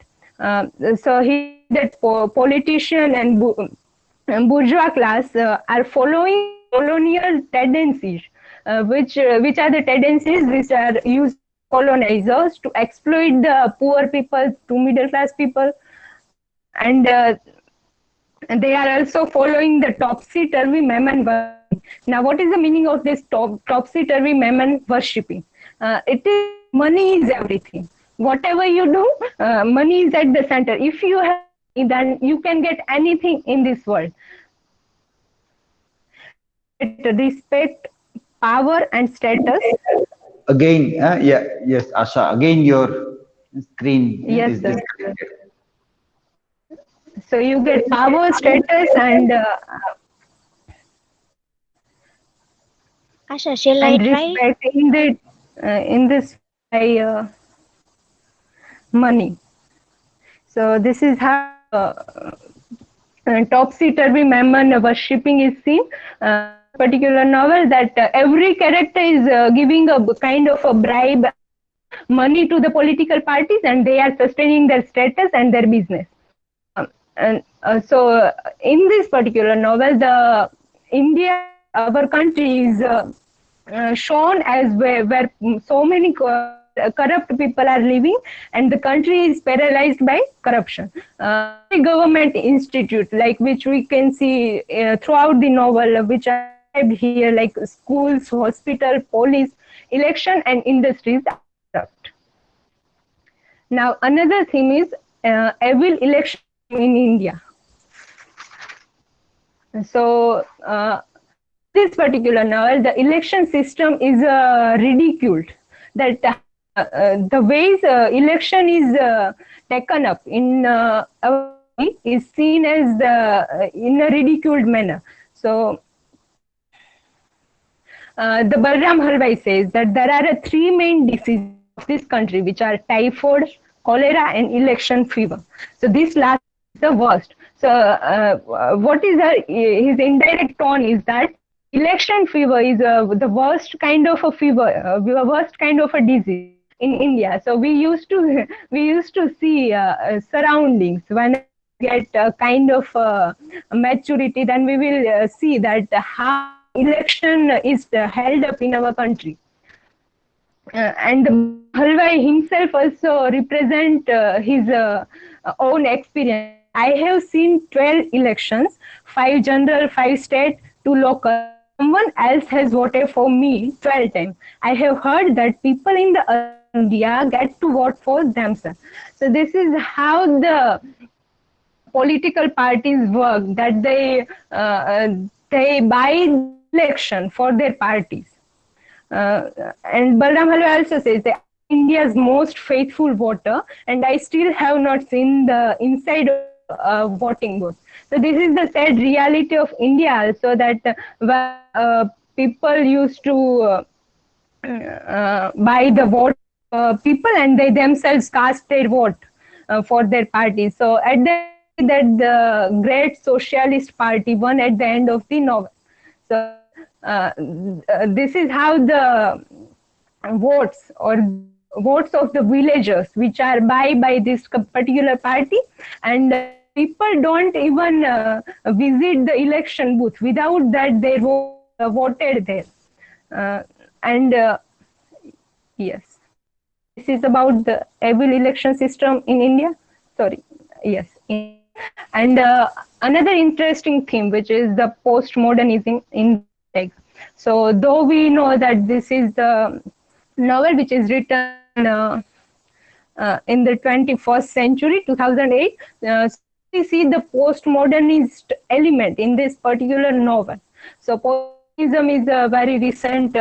B: So he that politician and bourgeois class are following colonial tendencies, which are the tendencies which are used colonizers to exploit the poor people, to middle class people, and they are also following the topsy-turvy mammon worshipping. Now, what is the meaning of this topsy-turvy mammon worshipping? It is money is everything. Whatever you do, money is at the center. If you have money, then you can get anything in this world. Respect, power, and status.
A: Again, yes, Asha. Again, your screen
B: Yes,
A: is
B: sir.
A: disconnected.
B: So you get power, status, and
E: Asha, shall I try?
B: respect in this by money. So this is how topsy-turvy mammon worshipping is seen. Particular novel that every character is giving a kind of a bribe, money to the political parties, and they are sustaining their status and their business. And so in this particular novel, the India, our country, is shown as where so many corrupt people are living, and the country is paralyzed by corruption. Government institute, like which we can see throughout the novel, which are described here, like schools, hospital, police, election, and industries are corrupt. Now, another theme is evil election in India. So, this particular novel, the election system is ridiculed. That the ways election is taken up in is seen as in a ridiculed manner. So, the Balram Halwai says that there are three main diseases of this country, which are typhoid, cholera, and election fever. So this last is the worst. So what is his indirect tone is that election fever is the worst kind of a fever, worst kind of a disease in India. So we used to see surroundings when we get a kind of maturity, then we will see that how election is held up in our country. And Halwai himself also represent his own experience. I have seen 12 elections, 5 general, 5 state, 2 local. Someone else has voted for me 12 times. I have heard that people in the India get to vote for themselves. So this is how the political parties work, that they buy election for their parties. And Balram Halwai also says that India's most faithful voter, and I still have not seen the inside of voting booth. So this is the sad reality of India also, that people used to buy the vote people, and they themselves cast their vote for their party. So at that the great socialist party won at the end of the novel. So this is how the votes or votes of the villagers which are by this particular party, and people don't even visit the election booth. Without that, they voted there. And yes, this is about the able election system in India. Sorry, yes. And another interesting theme, which is the postmodernism in tech. So though we know that this is the novel which is written in the 21st century, 2008, we see the postmodernist element in this particular novel. So postmodernism is a very recent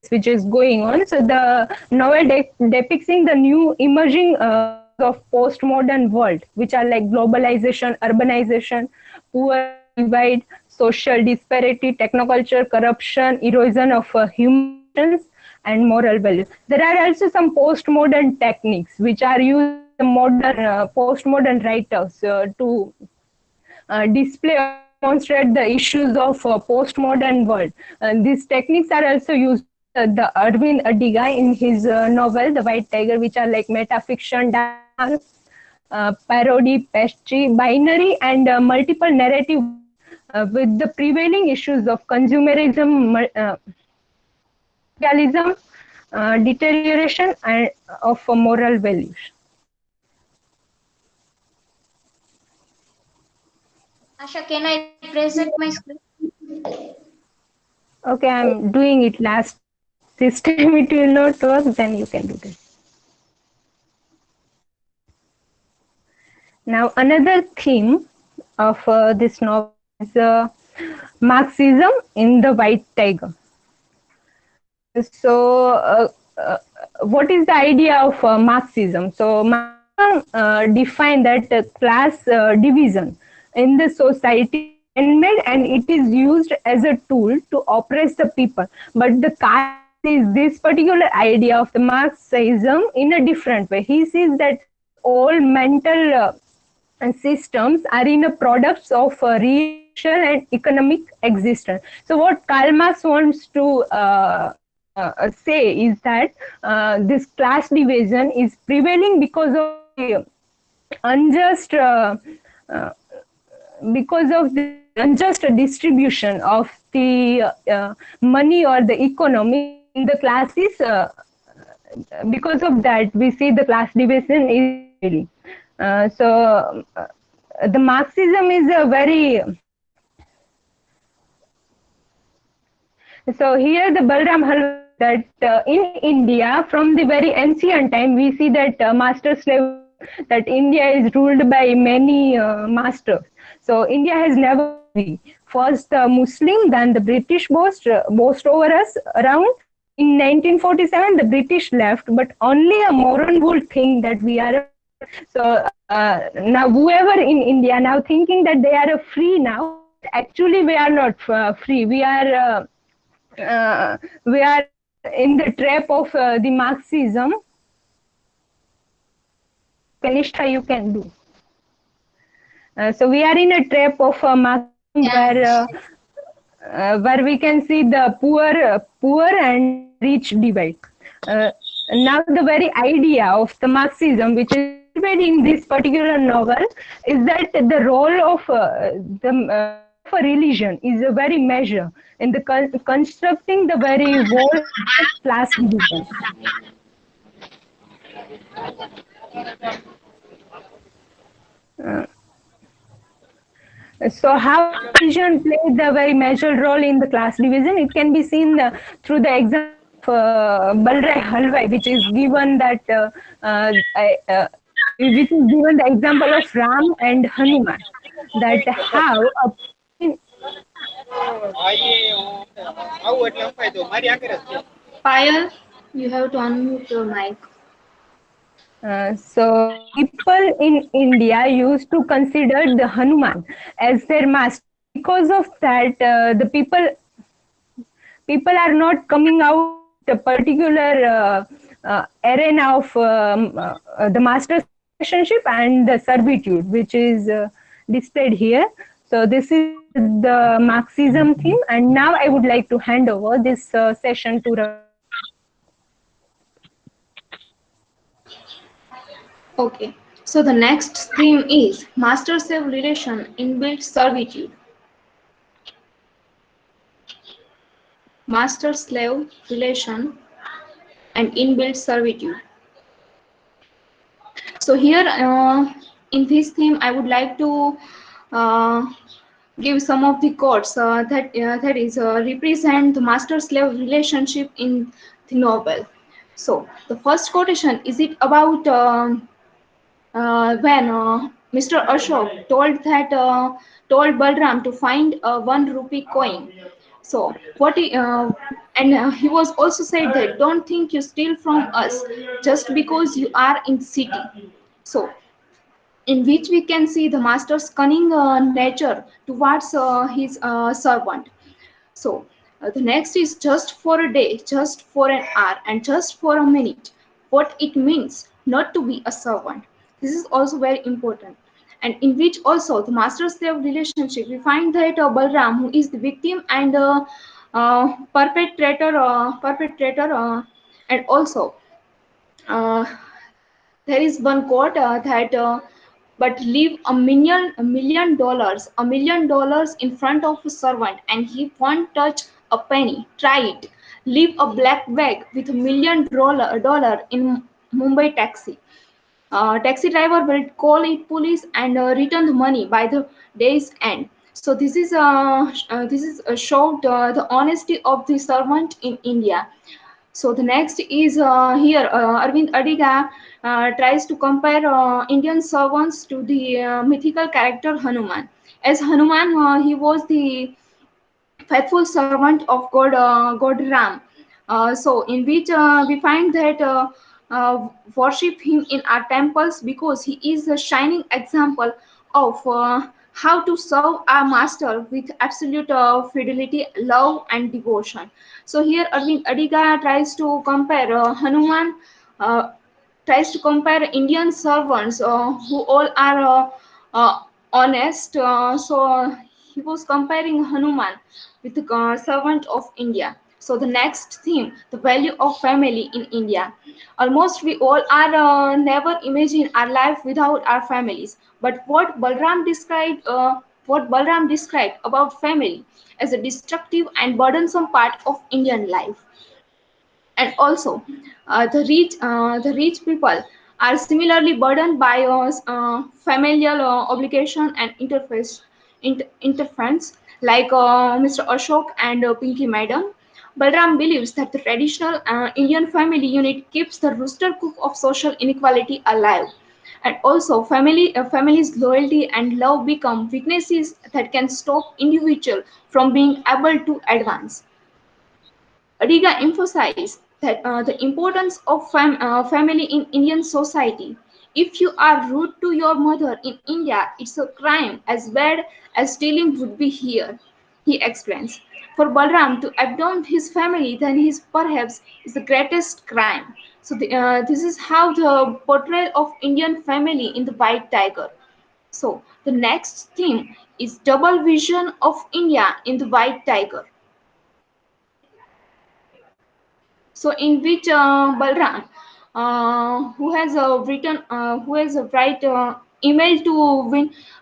B: which is going on. So the novel depicting the new emerging of postmodern world, which are like globalization, urbanization, poor divide, social disparity, technoculture, corruption, erosion of humans and moral values. There are also some postmodern techniques which are used in modern postmodern writers to display or demonstrate the issues of postmodern world. These techniques are also used the Arvind Adiga in his novel The White Tiger, which are like metafiction, parody, pastry, binary, and multiple narrative with the prevailing issues of consumerism, materialism, deterioration, and of moral values.
F: Asha, can I present my screen?
B: Okay, I'm doing it last. This time it will not work, then you can do this. Now, another theme of this novel is Marxism in The White Tiger. So, what is the idea of Marxism? So, Marxism defined that class division in the society man-made, and it is used as a tool to oppress the people. But the caste is this particular idea of the Marxism in a different way. He sees that all mental systems are in a products of real and economic existence. So what Karl Marx wants to say is that this class division is prevailing because of the unjust distribution of the money or the economy in the classes. Because of that, we see the class division is really. So the Marxism is a very. So here the Balram Halwai that in India from the very ancient time we see that master slave, that India is ruled by many masters. So India has never been first the Muslim, then the British boast over us around. In 1947 the British left, but only a moron would think that we are. So now whoever in India now thinking that they are free now, actually we are not free. We are in the trap of the Marxism. Kanishka, you can do. So we are in a trap of Marxism where we can see the poor and rich divide. Now the very idea of the Marxism, which is in this particular novel, is that the role of for religion is a very measure in the constructing the very whole class division. So how religion plays a very major role in the class division, it can be seen through the example of Balram Halwai, which is given that which is given the example of Ram and Hanuman, that how
C: Payal, you have to unmute your mic.
B: So people in India used to consider the Hanuman as their master. Because of that, the people are not coming out the particular arena of the master relationship and the servitude, which is displayed here. So this is the Marxism theme, and now I would like to hand over this session to Ravi.
C: Okay, so the next theme is master-slave relation, inbuilt servitude. Master-slave relation and inbuilt servitude. So here in this theme, I would like to uh, give some of the quotes that is represent the master-slave relationship in the novel. So the first quotation is it about when Mr. Ashok told Balram to find a 1 rupee coin. So what he and he was also said that don't think you steal from us just because you are in city. So in which we can see the master's cunning nature towards his servant. So the next is just for a day, just for an hour, and just for a minute. What it means not to be a servant. This is also very important. And in which also the master-slave relationship, we find that Balram, who is the victim and perpetrator, and also uh, there is one quote that but leave $1 million in front of a servant and he won't touch a penny. Try it. Leave a black bag with $1 million in Mumbai taxi. Taxi driver will call it police and return the money by the day's end. So this is showed the honesty of the servant in India. So the next is here Arvind Adiga tries to compare Indian servants to the mythical character Hanuman. As Hanuman, he was the faithful servant of God Ram. So in which we find that worship him in our temples because he is a shining example of how to serve our master with absolute fidelity, love, and devotion. So here Arvind Adiga tries to compare Hanuman. Uh, Tries to compare Indian servants who all are honest. So he was comparing Hanuman with the servant of India. So the next theme, the value of family in India. Almost we all are never imagine our life without our families. But what Balram described about family as a destructive and burdensome part of Indian life. And also the rich people are similarly burdened by familial obligation and interference like Mr. Ashok and Pinky Madam. Balram believes that the traditional Indian family unit keeps the rooster cook of social inequality alive. And also family's loyalty and love become weaknesses that can stop individual from being able to advance. Riga emphasized that the importance of family in Indian society. If you are rude to your mother in India, it's a crime as bad as stealing would be here, he explains. For Balram to abandon his family, then his perhaps is the greatest crime. So this is how the portrayal of Indian family in the White Tiger. So the next theme is double vision of India in the White Tiger. So in which Balram, who has a write email to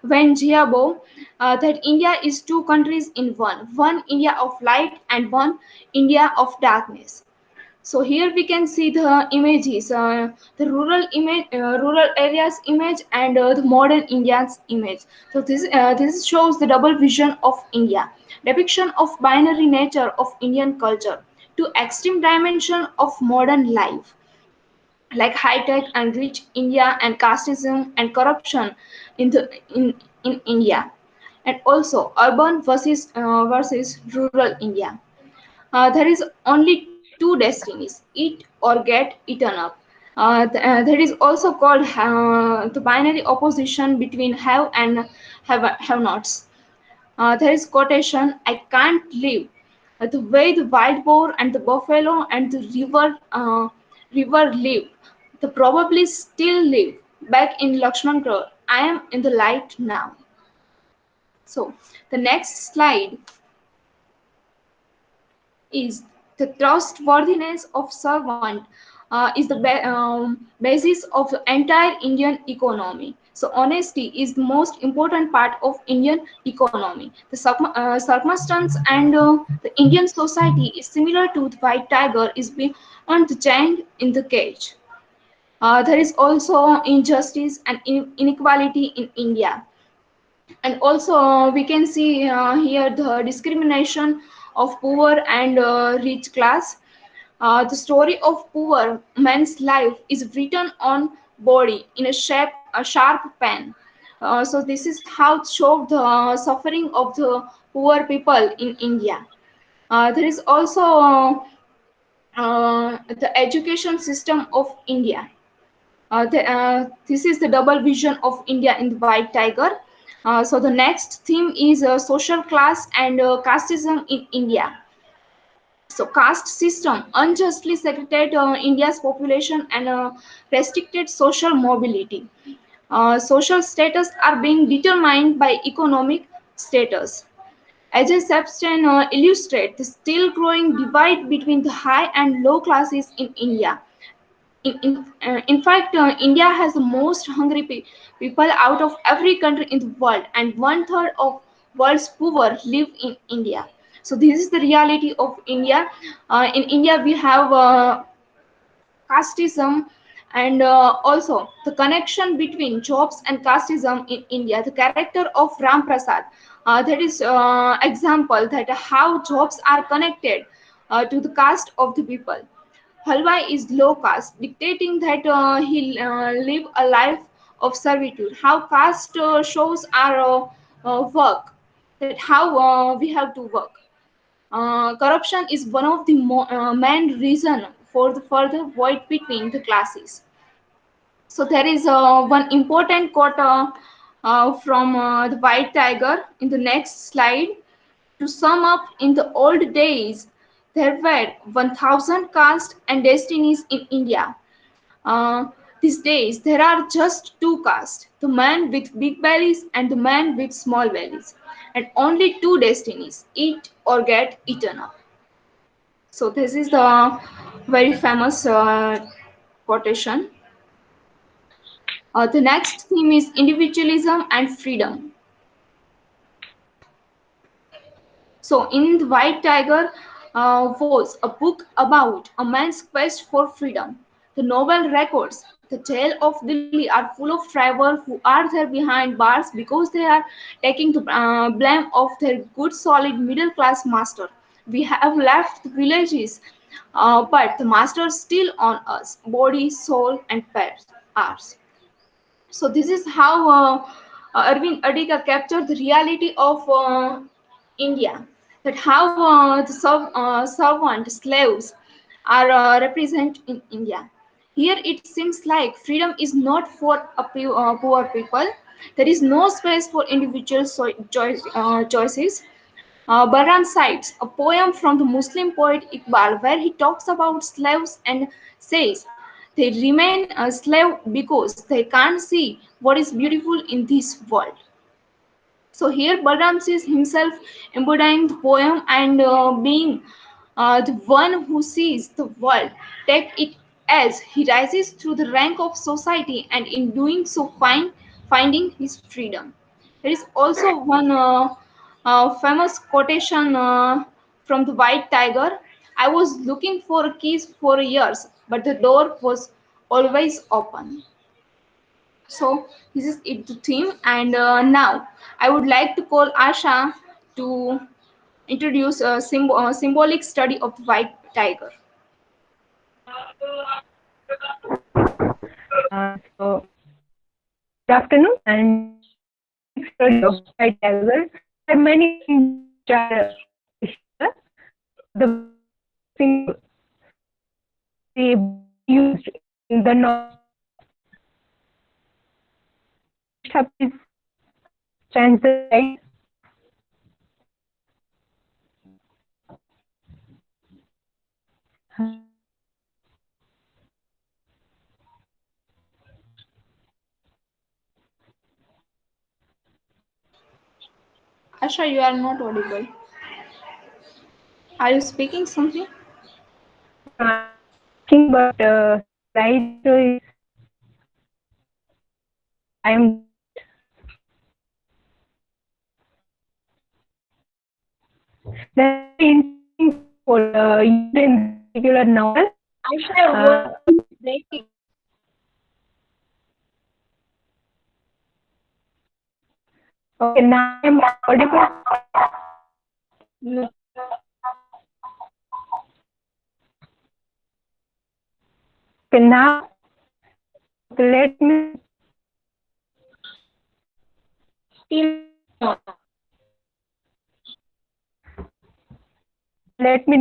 C: Wen Jiabo that India is two countries in one India of light and one India of darkness. So here we can see the images, the rural areas image and the modern India's image. So this shows the double vision of India, depiction of binary nature of Indian culture to extreme dimension of modern life, like high tech and rich India and casteism and corruption in India, and also urban versus rural India. There is only two destinies: eat or get eaten up. That is also called the binary opposition between have-nots. There is quotation: "I can't live the way the wild boar and the buffalo and the river live. They probably still live back in Lakshman Grove. I am in the light now." So the next slide is the trustworthiness of servant is the basis of the entire Indian economy. So honesty is the most important part of Indian economy. The circumstance and the Indian society is similar to the white tiger is beyond the giant in the cage. There is also injustice and inequality in India. And also we can see here the discrimination of poor and rich class. The story of poor man's life is written on body in a sharp pen. So this is how it showed the suffering of the poor people in India. There is also the education system of India. This is the double vision of India in the White Tiger. So the next theme is social class and casteism in India. So caste system unjustly segregated India's population and restricted social mobility. Social status are being determined by economic status. As a substance illustrate the still growing divide between the high and low classes in India. In fact, India has the most hungry people out of every country in the world, and one third of world's poor live in India. So this is the reality of India. In India, we have casteism, and also the connection between jobs and casteism in India. The character of Ram Prasad, that is example that how jobs are connected to the caste of the people. Halwai is low caste, dictating that he live a life of servitude. How caste shows our work, that how we have to work. Corruption is one of the main reason for the further void between the classes. So there is one important quote from the White Tiger in the next slide. To sum up, in the old days, there were 1,000 castes and destinies in India. Uh, these days, there are just two castes, the man with big bellies and the man with small bellies, and only two destinies, eat or get eaten up. So, this is the very famous quotation. The next theme is individualism and freedom. So, in The White Tiger was a book about a man's quest for freedom. The novel records the jail of Delhi are full of travelers who are there behind bars because they are taking the blame of their good, solid middle class master. We have left the villages, but the master is still on us, body, soul, and pairs, ours. So this is how Arvind Adiga captured the reality of India. That how servant slaves are represented in India. Here it seems like freedom is not for poor people. There is no space for individual choices. Bahram cites a poem from the Muslim poet Iqbal where he talks about slaves and says they remain a slave because they can't see what is beautiful in this world. So here Balram sees himself embodying the poem and being the one who sees the world, take it as he rises through the rank of society and in doing so finding his freedom. There is also one famous quotation from the White Tiger. I was looking for keys for years, but the door was always open. So this is it the theme, and now I would like to call Asha to introduce a symbolic study of the white tiger.
B: So, good afternoon, and study of white tiger. There are many things which are here. The symbol they used in the novel stands right.
C: Sasha, you are not audible. Are you speaking something?
B: But right is I'm very interesting for in particular novel. Okay, now I'm audible. Okay, now let me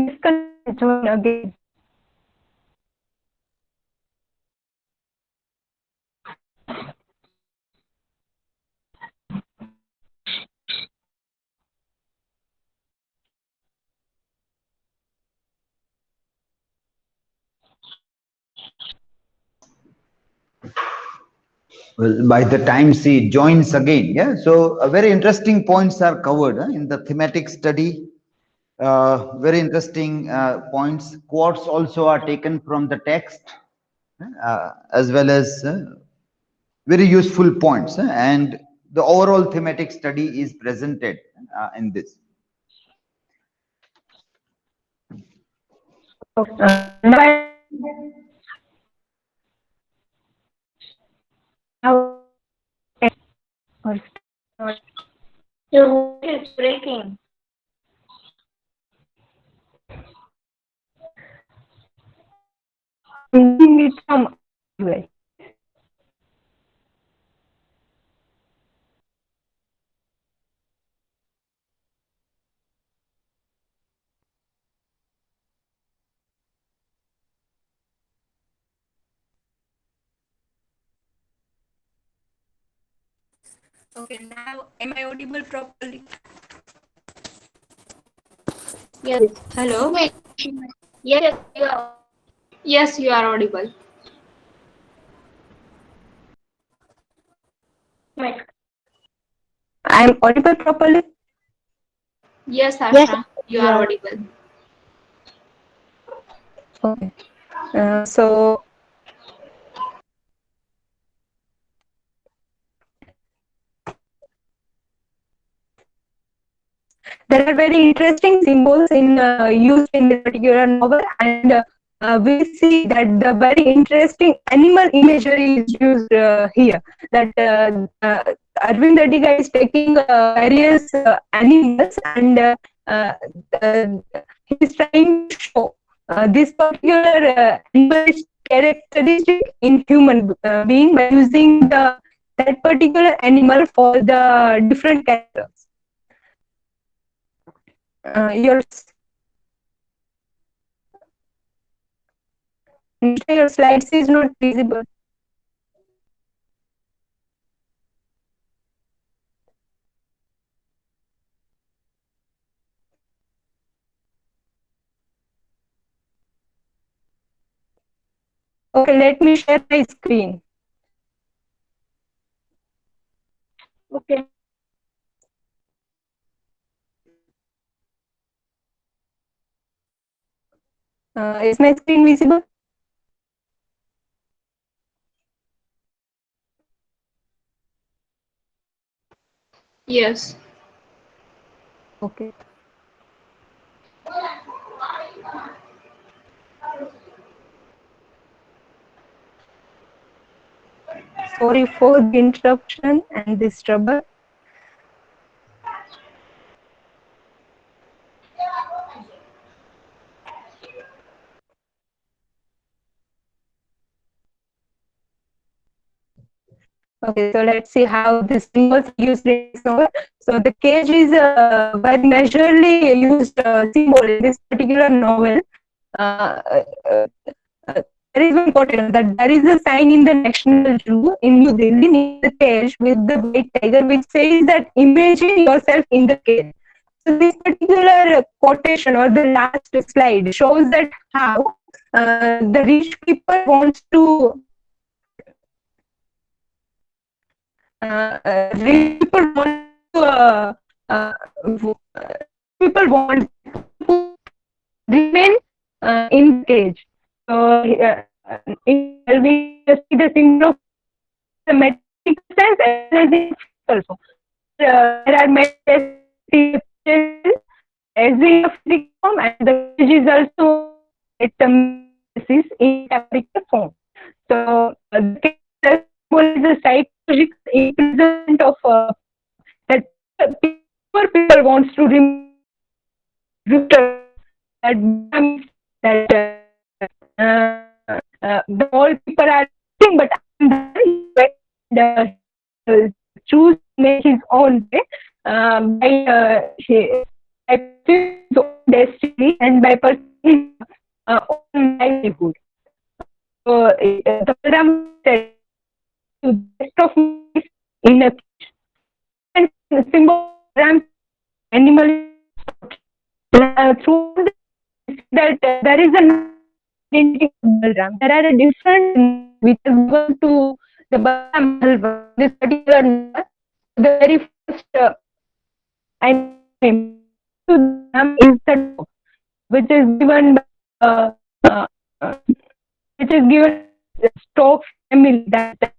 B: disconnect and join again.
A: Well, by the time she joins again, yeah. So very interesting points are covered in the thematic study. Very interesting points. Quotes also are taken from the text, as well as very useful points, and the overall thematic study is presented in this.
F: Your voice is breaking.
B: I'm doing it from way.
I: Okay, now am I audible properly?
F: Yes.
I: Hello?
F: Yes, you are.
C: Yes, you are audible.
B: I'm audible properly.
C: Yes, Sasha,
G: Yes,
C: you
G: you
C: are
G: are.
C: audible.
B: Okay. So there are very interesting symbols in used in this particular novel, and we see that the very interesting animal imagery is used here. That Arvind Adiga is taking various animals, and he is trying to show this particular animal characteristic in human being by using that particular animal for the different characters. Your slides is not visible. Okay, let me share my screen.
F: Okay.
B: Is my screen visible?
C: Yes.
B: Okay. Sorry for the interruption and this trouble. Okay, so let's see how the symbols are used in this novel. So the cage is a very majorly used symbol in this particular novel. There is one important that there is a sign in the National Zoo in New Delhi near the cage with the white tiger, which says that imagine yourself in the cage. So this particular quotation or the last slide shows that how the rich people wants to rich people want to people want to remain in the cage. So we see the symbol of the metaphorical sense as well as in also. There are metaphorical as in a physical form, and the cage is also metamorphosis in metaphorical form. So the cage symbol is a psychological imprisonment of that people wants to remain that the all people are doing, but choose make his own way by his own destiny and by pursuing his own livelihood. So the Balaram said to the rest of me in a symbol animal through that there is an identity of Balaram. There are a different which is given to the Balaram this particular number. The very first I name to them is the dog, which is given by, which is given the stock family that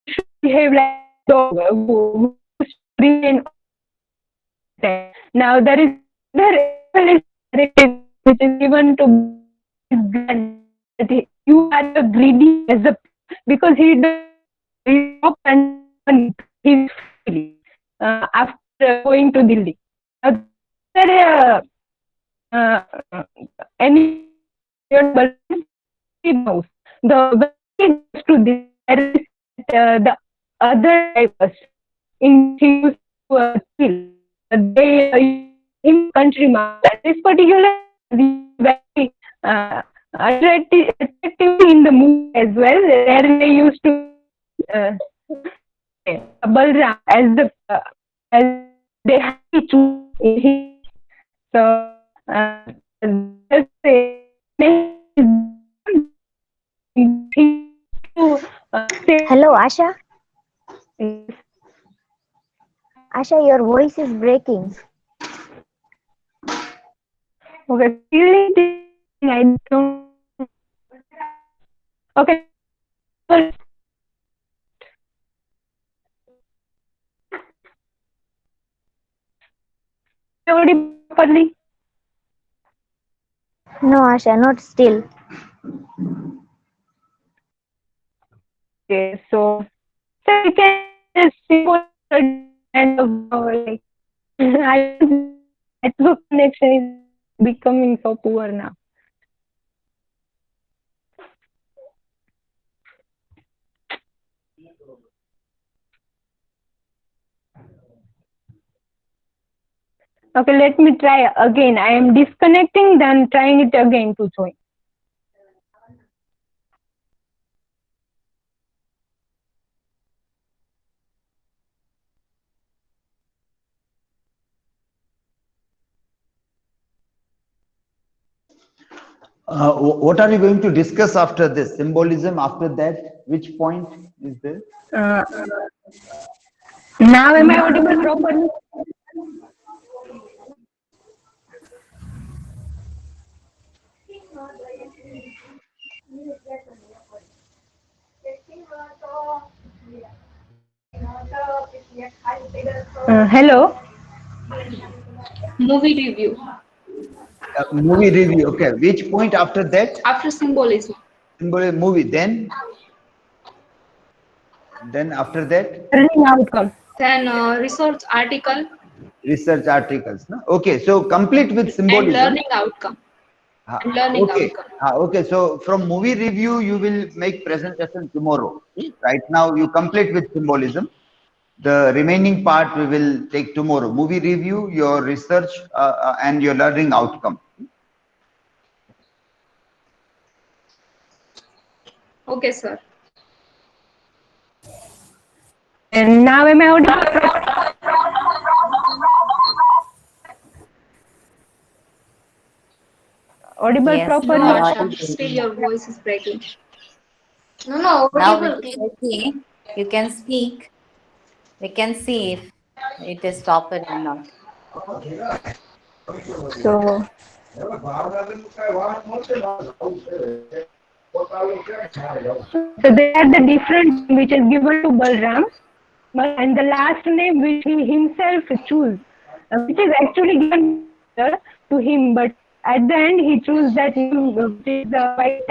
B: should behave like dog who remain. Now there is which is given to his grand that you are the greedy as a because he stopped and his family after going to Delhi. There any knows the way to this the other drivers in to kill they in country market. This particular very attractive in the movie as well. There they used to Balram as the as they have to choose. So let's say
E: Hello, Asha. Asha, your voice is breaking.
B: Okay, I don't. Okay. Properly.
E: No, Asha, not still.
B: Okay, so we can just simple and like network connection is becoming so poor now. Okay, let me try again. I am disconnecting, then trying it again to join.
A: What are you going to discuss after this? Symbolism after that? Which point is there?
B: Now am I audible properly? Hello?
C: Movie review.
A: Movie review. Okay. Which point after that?
C: After symbolism.
A: Symbolism movie. Then after that?
B: Learning outcome.
C: Then research article.
A: Research articles. No? Okay. So complete with symbolism.
C: And learning outcome. And learning
A: okay.
C: outcome.
A: Okay. So from movie review, you will make presentation tomorrow. Right now, you complete with symbolism. The remaining part we will take tomorrow. Movie review, your research, and your learning outcome.
C: Okay, sir.
B: And now am I audible? Audible
H: Yes,
B: properly?
H: you are
C: No,
H: audible.
C: still your voice is breaking.
F: No,
H: Now
F: audible.
H: we can see. You can speak. We can see if It is stopped and not.
B: So, so they are the different which is given to Balram, and the last name which he himself choose, which is actually given to him, but at the end he choose that name, which is the white.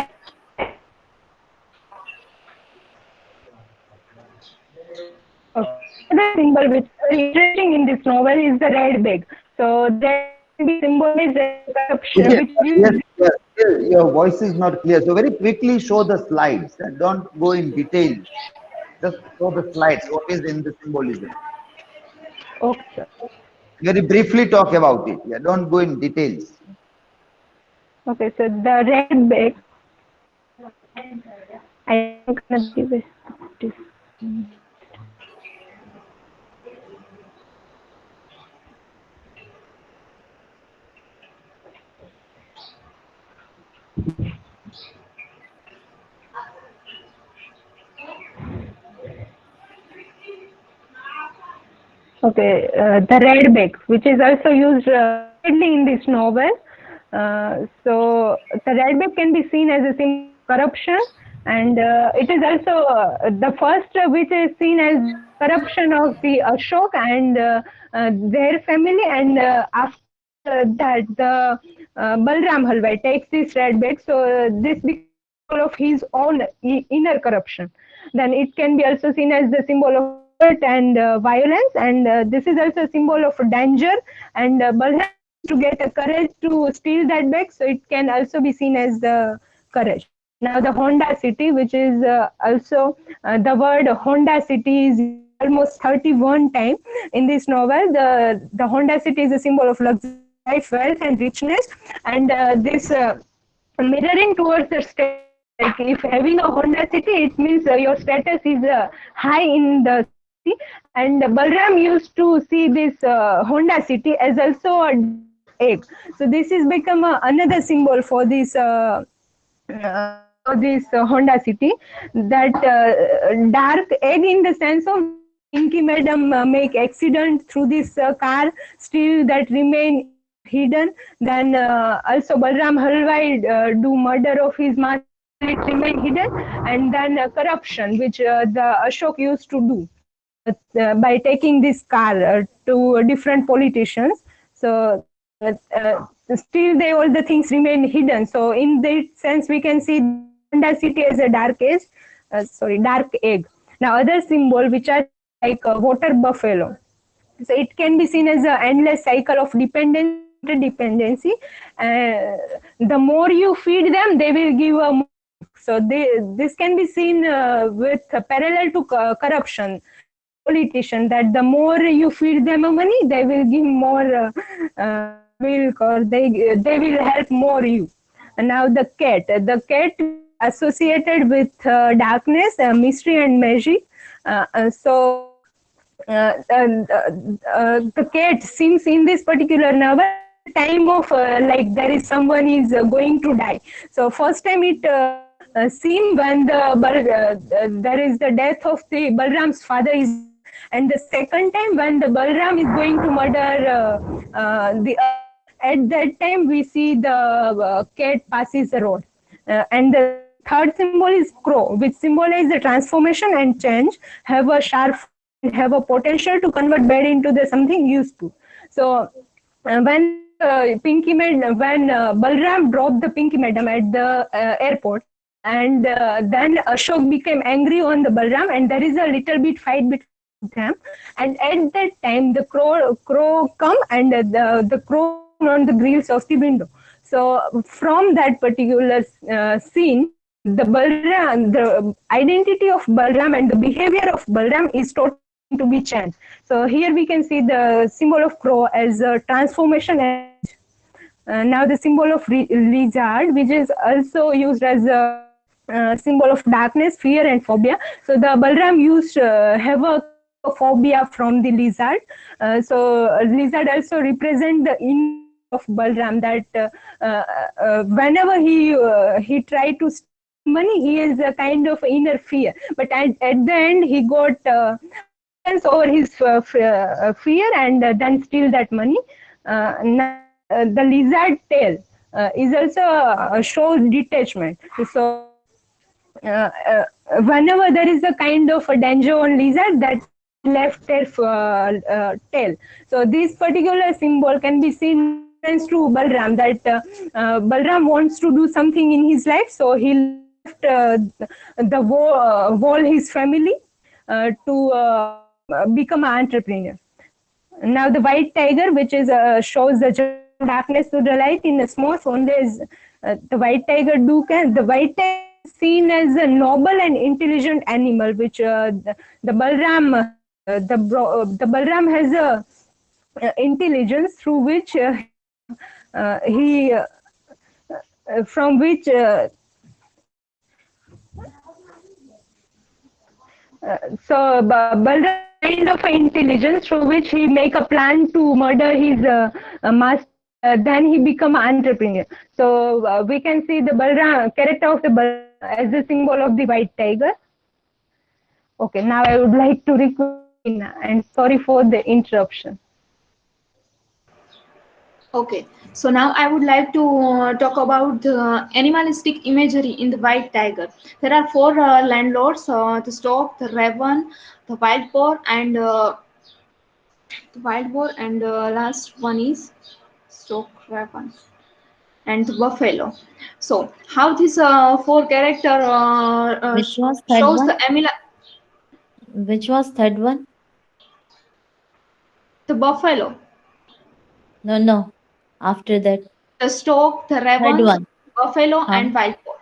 B: Another symbol which is very interesting in this novel is the red bag. So that can be symbolized as corruption,
A: Yes,
B: which
A: yes,
B: gives.
A: yes, yes, your voice is not clear. So very quickly show the slides and don't go in detail. Just show the slides. What is in the symbolism?
B: Okay.
A: Very briefly talk about it. Yeah, don't go in details.
B: Okay, so the red bag. I am gonna give it this. Okay, the red bag, which is also used widely in this novel. So the red bag can be seen as a symbol of corruption, and it is also the first which is seen as corruption of the Ashok and their family, and after that the Balram Halwai takes this red bag, so this becomes of his own inner corruption. Then it can be also seen as the symbol of and violence, and this is also a symbol of danger, and Balram to get a courage to steal that bag, so it can also be seen as the courage. Now the Honda City, which is also the word Honda City is almost 31 times in this novel. The Honda City is a symbol of luxury, life, wealth, and richness, and this mirroring towards the state. Like if having a Honda City, it means your status is high in the city. And Balram used to see this Honda City as also a egg. So this is become another symbol for this Honda City. That dark egg in the sense of Pinky Madam make accident through this car, still that remain hidden. Then also Balram Halwai do murder of his master, it remain hidden, and then corruption which the Ashok used to do by taking this car to different politicians. So still they all the things remain hidden. So in that sense we can see Honda City as a dark egg. Now other symbol which are like water buffalo. So it can be seen as an endless cycle of dependency. The more you feed them, they will give a more. So this can be seen with parallel to corruption. Politician, that the more you feed them money, they will give more milk, or they will help more you. And now the cat associated with darkness, mystery, and magic. So the cat seems in this particular novel time of like there is someone is going to die. So first time it seen when there is the death of the Balram's father is, and the second time when the Balram is going to murder the at that time we see the cat passes the road, and the third symbol is crow, which symbolize the transformation and change, have a sharp, have a potential to convert bad into the something useful. So when Balram dropped the Pinky Madam at the airport, and then Ashok became angry on the Balram, and there is a little bit fight between them. And at that time, the crow come, and the crow on the grills of the window. So from that particular scene, the identity of Balram and the behavior of Balram is totally to be changed. So here we can see the symbol of crow as a transformation. Now the symbol of lizard, which is also used as a symbol of darkness, fear, and phobia. So the Balram used have a phobia from the lizard. So lizard also represent the in of Balram, that whenever he tried to steal money, he is a kind of inner fear. But at the end, he got over his fear and then steal that money. Now, the lizard tail is also shows detachment. So whenever there is a kind of a danger on lizard, that left their tail. So this particular symbol can be seen reference to Balram, that Balram wants to do something in his life, so he left the wall his family to become an entrepreneur. Now the white tiger, which is shows the darkness to the light in a small phone, there is the white tiger Dukan. The white tiger is seen as a noble and intelligent animal, which the Balram the Balram has a intelligence through which he from which so Balram kind of intelligence through which he make a plan to murder his master. Then he become an entrepreneur. So we can see the Balram character of the Balram as a symbol of the white tiger. Okay, now I would like to request Ina, and sorry for the interruption.
C: Okay, so now I would like to talk about the animalistic imagery in the white tiger. There are four landlords: the stork, the raven, the wild boar, and last one is stork, raven, and the buffalo. So how this four character
H: Which was third
C: shows
H: one?
C: the
H: Which was third one?
C: the buffalo,
H: No. After that,
C: the stork, the
H: third
C: raven,
H: one.
C: buffalo,
H: Huh?
C: and wild boar.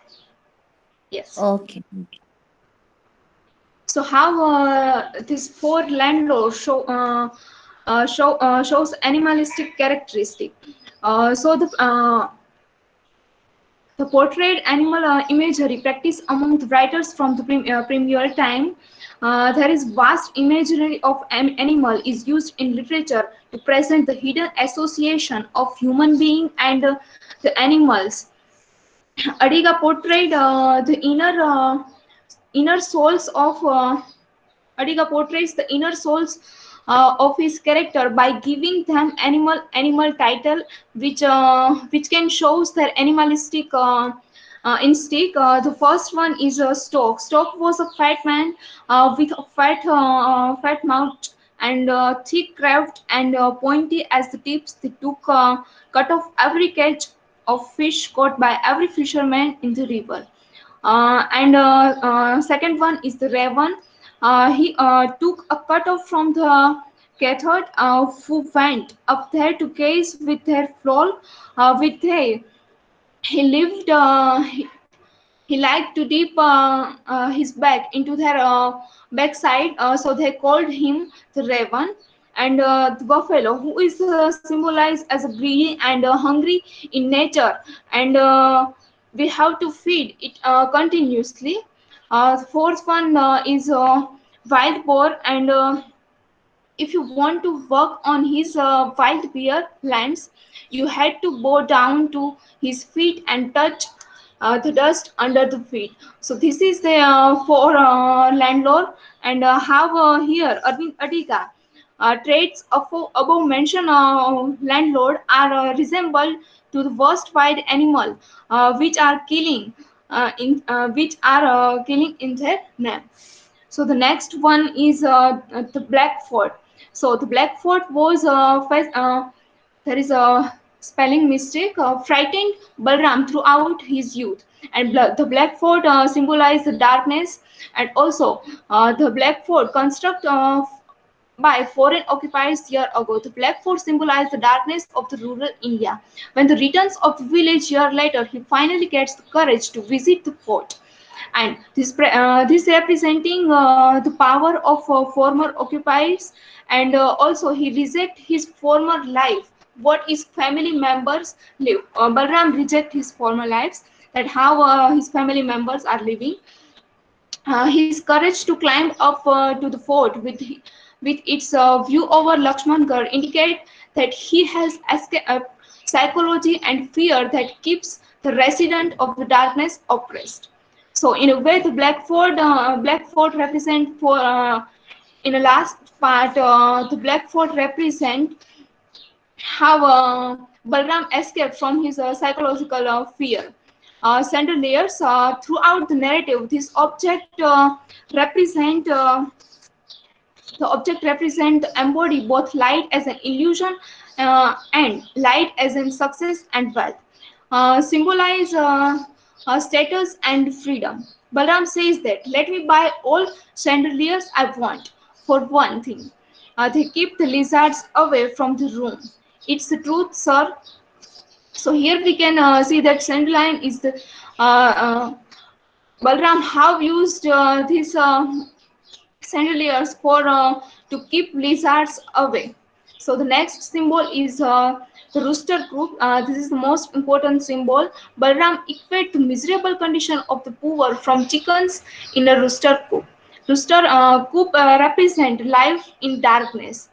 C: Yes.
H: Okay.
C: So how these four landlords shows animalistic characteristic. So the portrayed animal imagery practice among the writers from the premiere time. There is vast imagery of an animal is used in literature to present the hidden association of human being and the animals. Adiga portrayed the inner souls of Adiga portrays the inner souls of his character by giving them animal title, which can shows their animalistic instinct. The first one is Stork. Stork was a fat man with a fat mouth and thick craft and pointy as the tips. They took cut off every catch of fish caught by every fisherman in the river. And second one is the raven. He took a cut off from the cathode who went up there to gaze with their flock. With they, he lived. He liked to dip his back into their backside, so they called him the raven. And the buffalo, who is symbolized as a greedy and hungry in nature, and we have to feed it continuously. The fourth one is wild boar, and if you want to work on his wild bear lands, you had to bow down to his feet and touch the dust under the feet. So this is the for landlord, and have here Arvind Adiga. Traits of above mentioned landlord are resembled to the worst wild animal, which are killing in their name. So the next one is the Blackford. So the Blackford was there is a spelling mistake. Frightened Balram throughout his youth, and the Blackford symbolized the darkness, and also the Blackford construct by foreign occupiers year ago. The Black Fort symbolized the darkness of the rural India. When the returns of the village year later, he finally gets the courage to visit the fort. And this representing the power of former occupiers, and also he reject his former life, what his family members live. Balram reject his former lives, that how his family members are living. His courage to climb up to the fort with its view over Lakshmangarh indicate that he has escaped psychology and fear that keeps the resident of the darkness oppressed. So in a way, the Black Fort represent for in the last part, the black fort represent how Balram escaped from his psychological fear. Central layers throughout the narrative. This object represent the object represent embody both light as an illusion and light as in success and wealth. Symbolize status and freedom. Balram says that let me buy all chandeliers I want for one thing. They keep the lizards away from the room. It's the truth, sir. So here we can see that Sandline is the Balram have used these chandeliers for to keep lizards away. So the next symbol is the rooster group. This is the most important symbol. Balram equate the miserable condition of the poor from chickens in a rooster coop. Rooster coop represent life in darkness.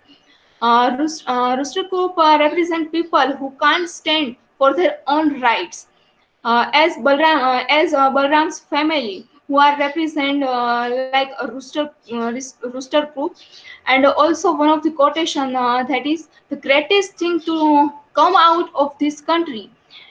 C: Rooster Coop represent people who can't stand for their own rights. Balram's family, who are represent like a rooster group, and also one of the quotation that is the greatest thing to come out of this country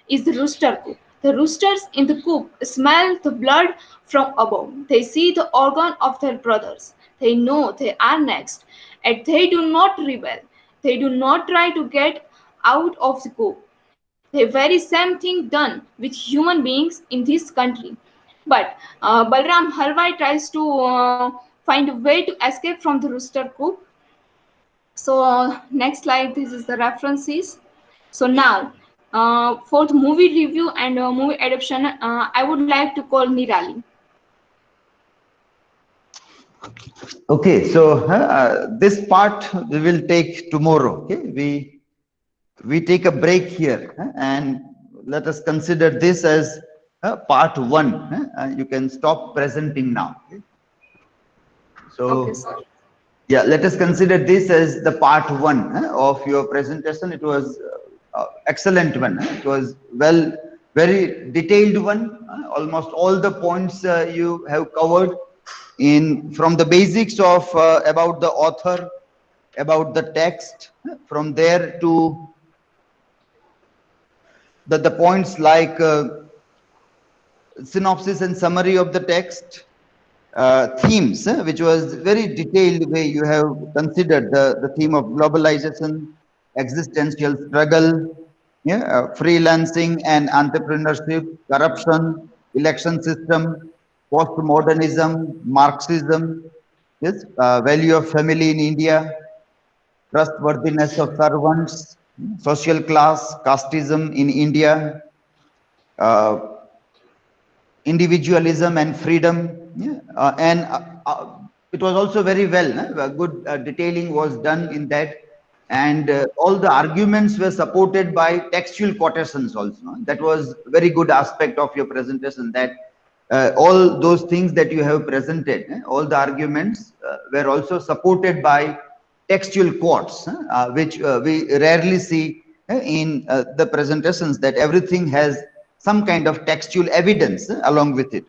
C: is the rooster coop. The roosters in the coop smell the blood from above. They see the organ of their brothers. They know they are next, and they do not rebel. They do not try to get out of the coop. The very same thing done with human beings in this country. But Balram Halwai tries to find a way to escape from the rooster coop. So next slide, this is the references. So now for the movie review and movie adaptation, I would like to call Nirali.
A: Okay, so this part we will take tomorrow. Okay, we take a break here and let us consider this as part 1. You can stop presenting now. Okay? So
C: Okay, sir.
A: yeah, let us consider this as the part 1 of your presentation. It was excellent one. It was very detailed one. Almost all the points you have covered from the basics of about the author, about the text, from there to the points like synopsis and summary of the text, themes, which was very detailed way you have considered the theme of globalization, existential struggle, freelancing and entrepreneurship, corruption, election system, postmodernism, Marxism, yes, value of family in India, trustworthiness of servants, social class, casteism in India, individualism and freedom, and it was also very well, good detailing was done in that, and all the arguments were supported by textual quotations also. That was very good aspect of your presentation, that all those things that you have presented, all the arguments were also supported by textual quotes, which we rarely see in the presentations, that everything has some kind of textual evidence along with it.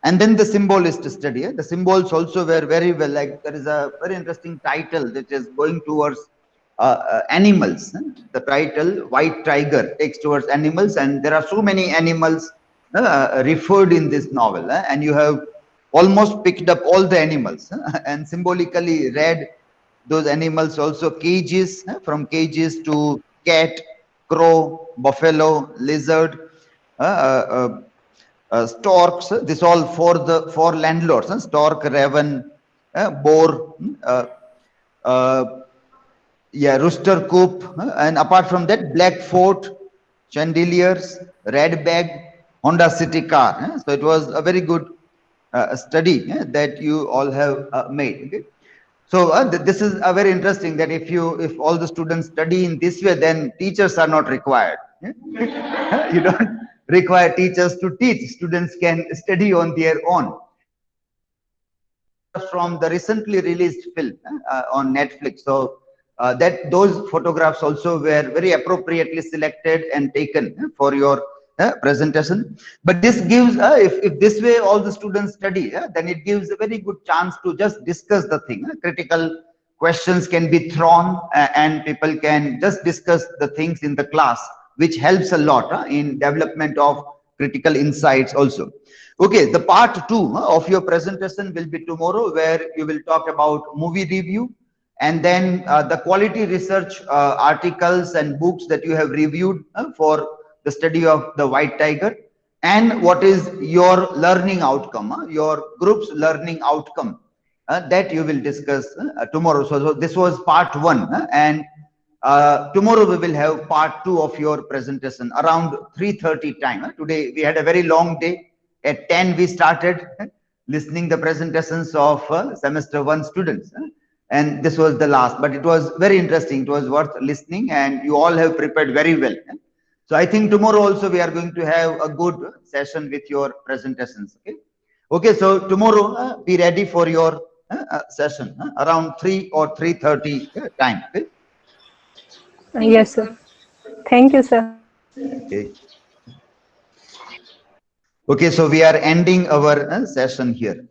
A: And then the symbolist study. The symbols also were very well, like there is a very interesting title that is going towards animals. The title White Tiger takes towards animals, and there are so many animals referred in this novel, and you have almost picked up all the animals and symbolically read those animals also. Cages, from cages to cat, crow, buffalo, lizard, storks, this all for landlords, stork, raven, boar, rooster coop, and apart from that, black fort, chandeliers, red bag, Honda City car. So it was a very good study that you all have made. Okay? So this is a very interesting, that if all the students study in this way, then teachers are not required. You don't require teachers to teach. Students can study on their own. From the recently released film on Netflix. So those photographs also were very appropriately selected and taken for your presentation. But this gives, if this way all the students study, then it gives a very good chance to just discuss the thing. Critical questions can be thrown and people can just discuss the things in the class, which helps a lot in development of critical insights also. Okay, the part 2 of your presentation will be tomorrow, where you will talk about movie review, and then the quality research articles and books that you have reviewed for the study of the white tiger, and what is your learning outcome, your group's learning outcome that you will discuss tomorrow. So this was part 1, and tomorrow we will have part 2 of your presentation around 3:30 time. Today we had a very long day. At 10 we started listening the presentations of semester 1 students, and this was the last, but it was very interesting. It was worth listening, and you all have prepared very well. So I think tomorrow also we are going to have a good session with your presentations. Okay, so tomorrow be ready for your session around 3 or 3:30 time.
B: Yes, sir. Thank you, sir.
A: Okay, so we are ending our session here.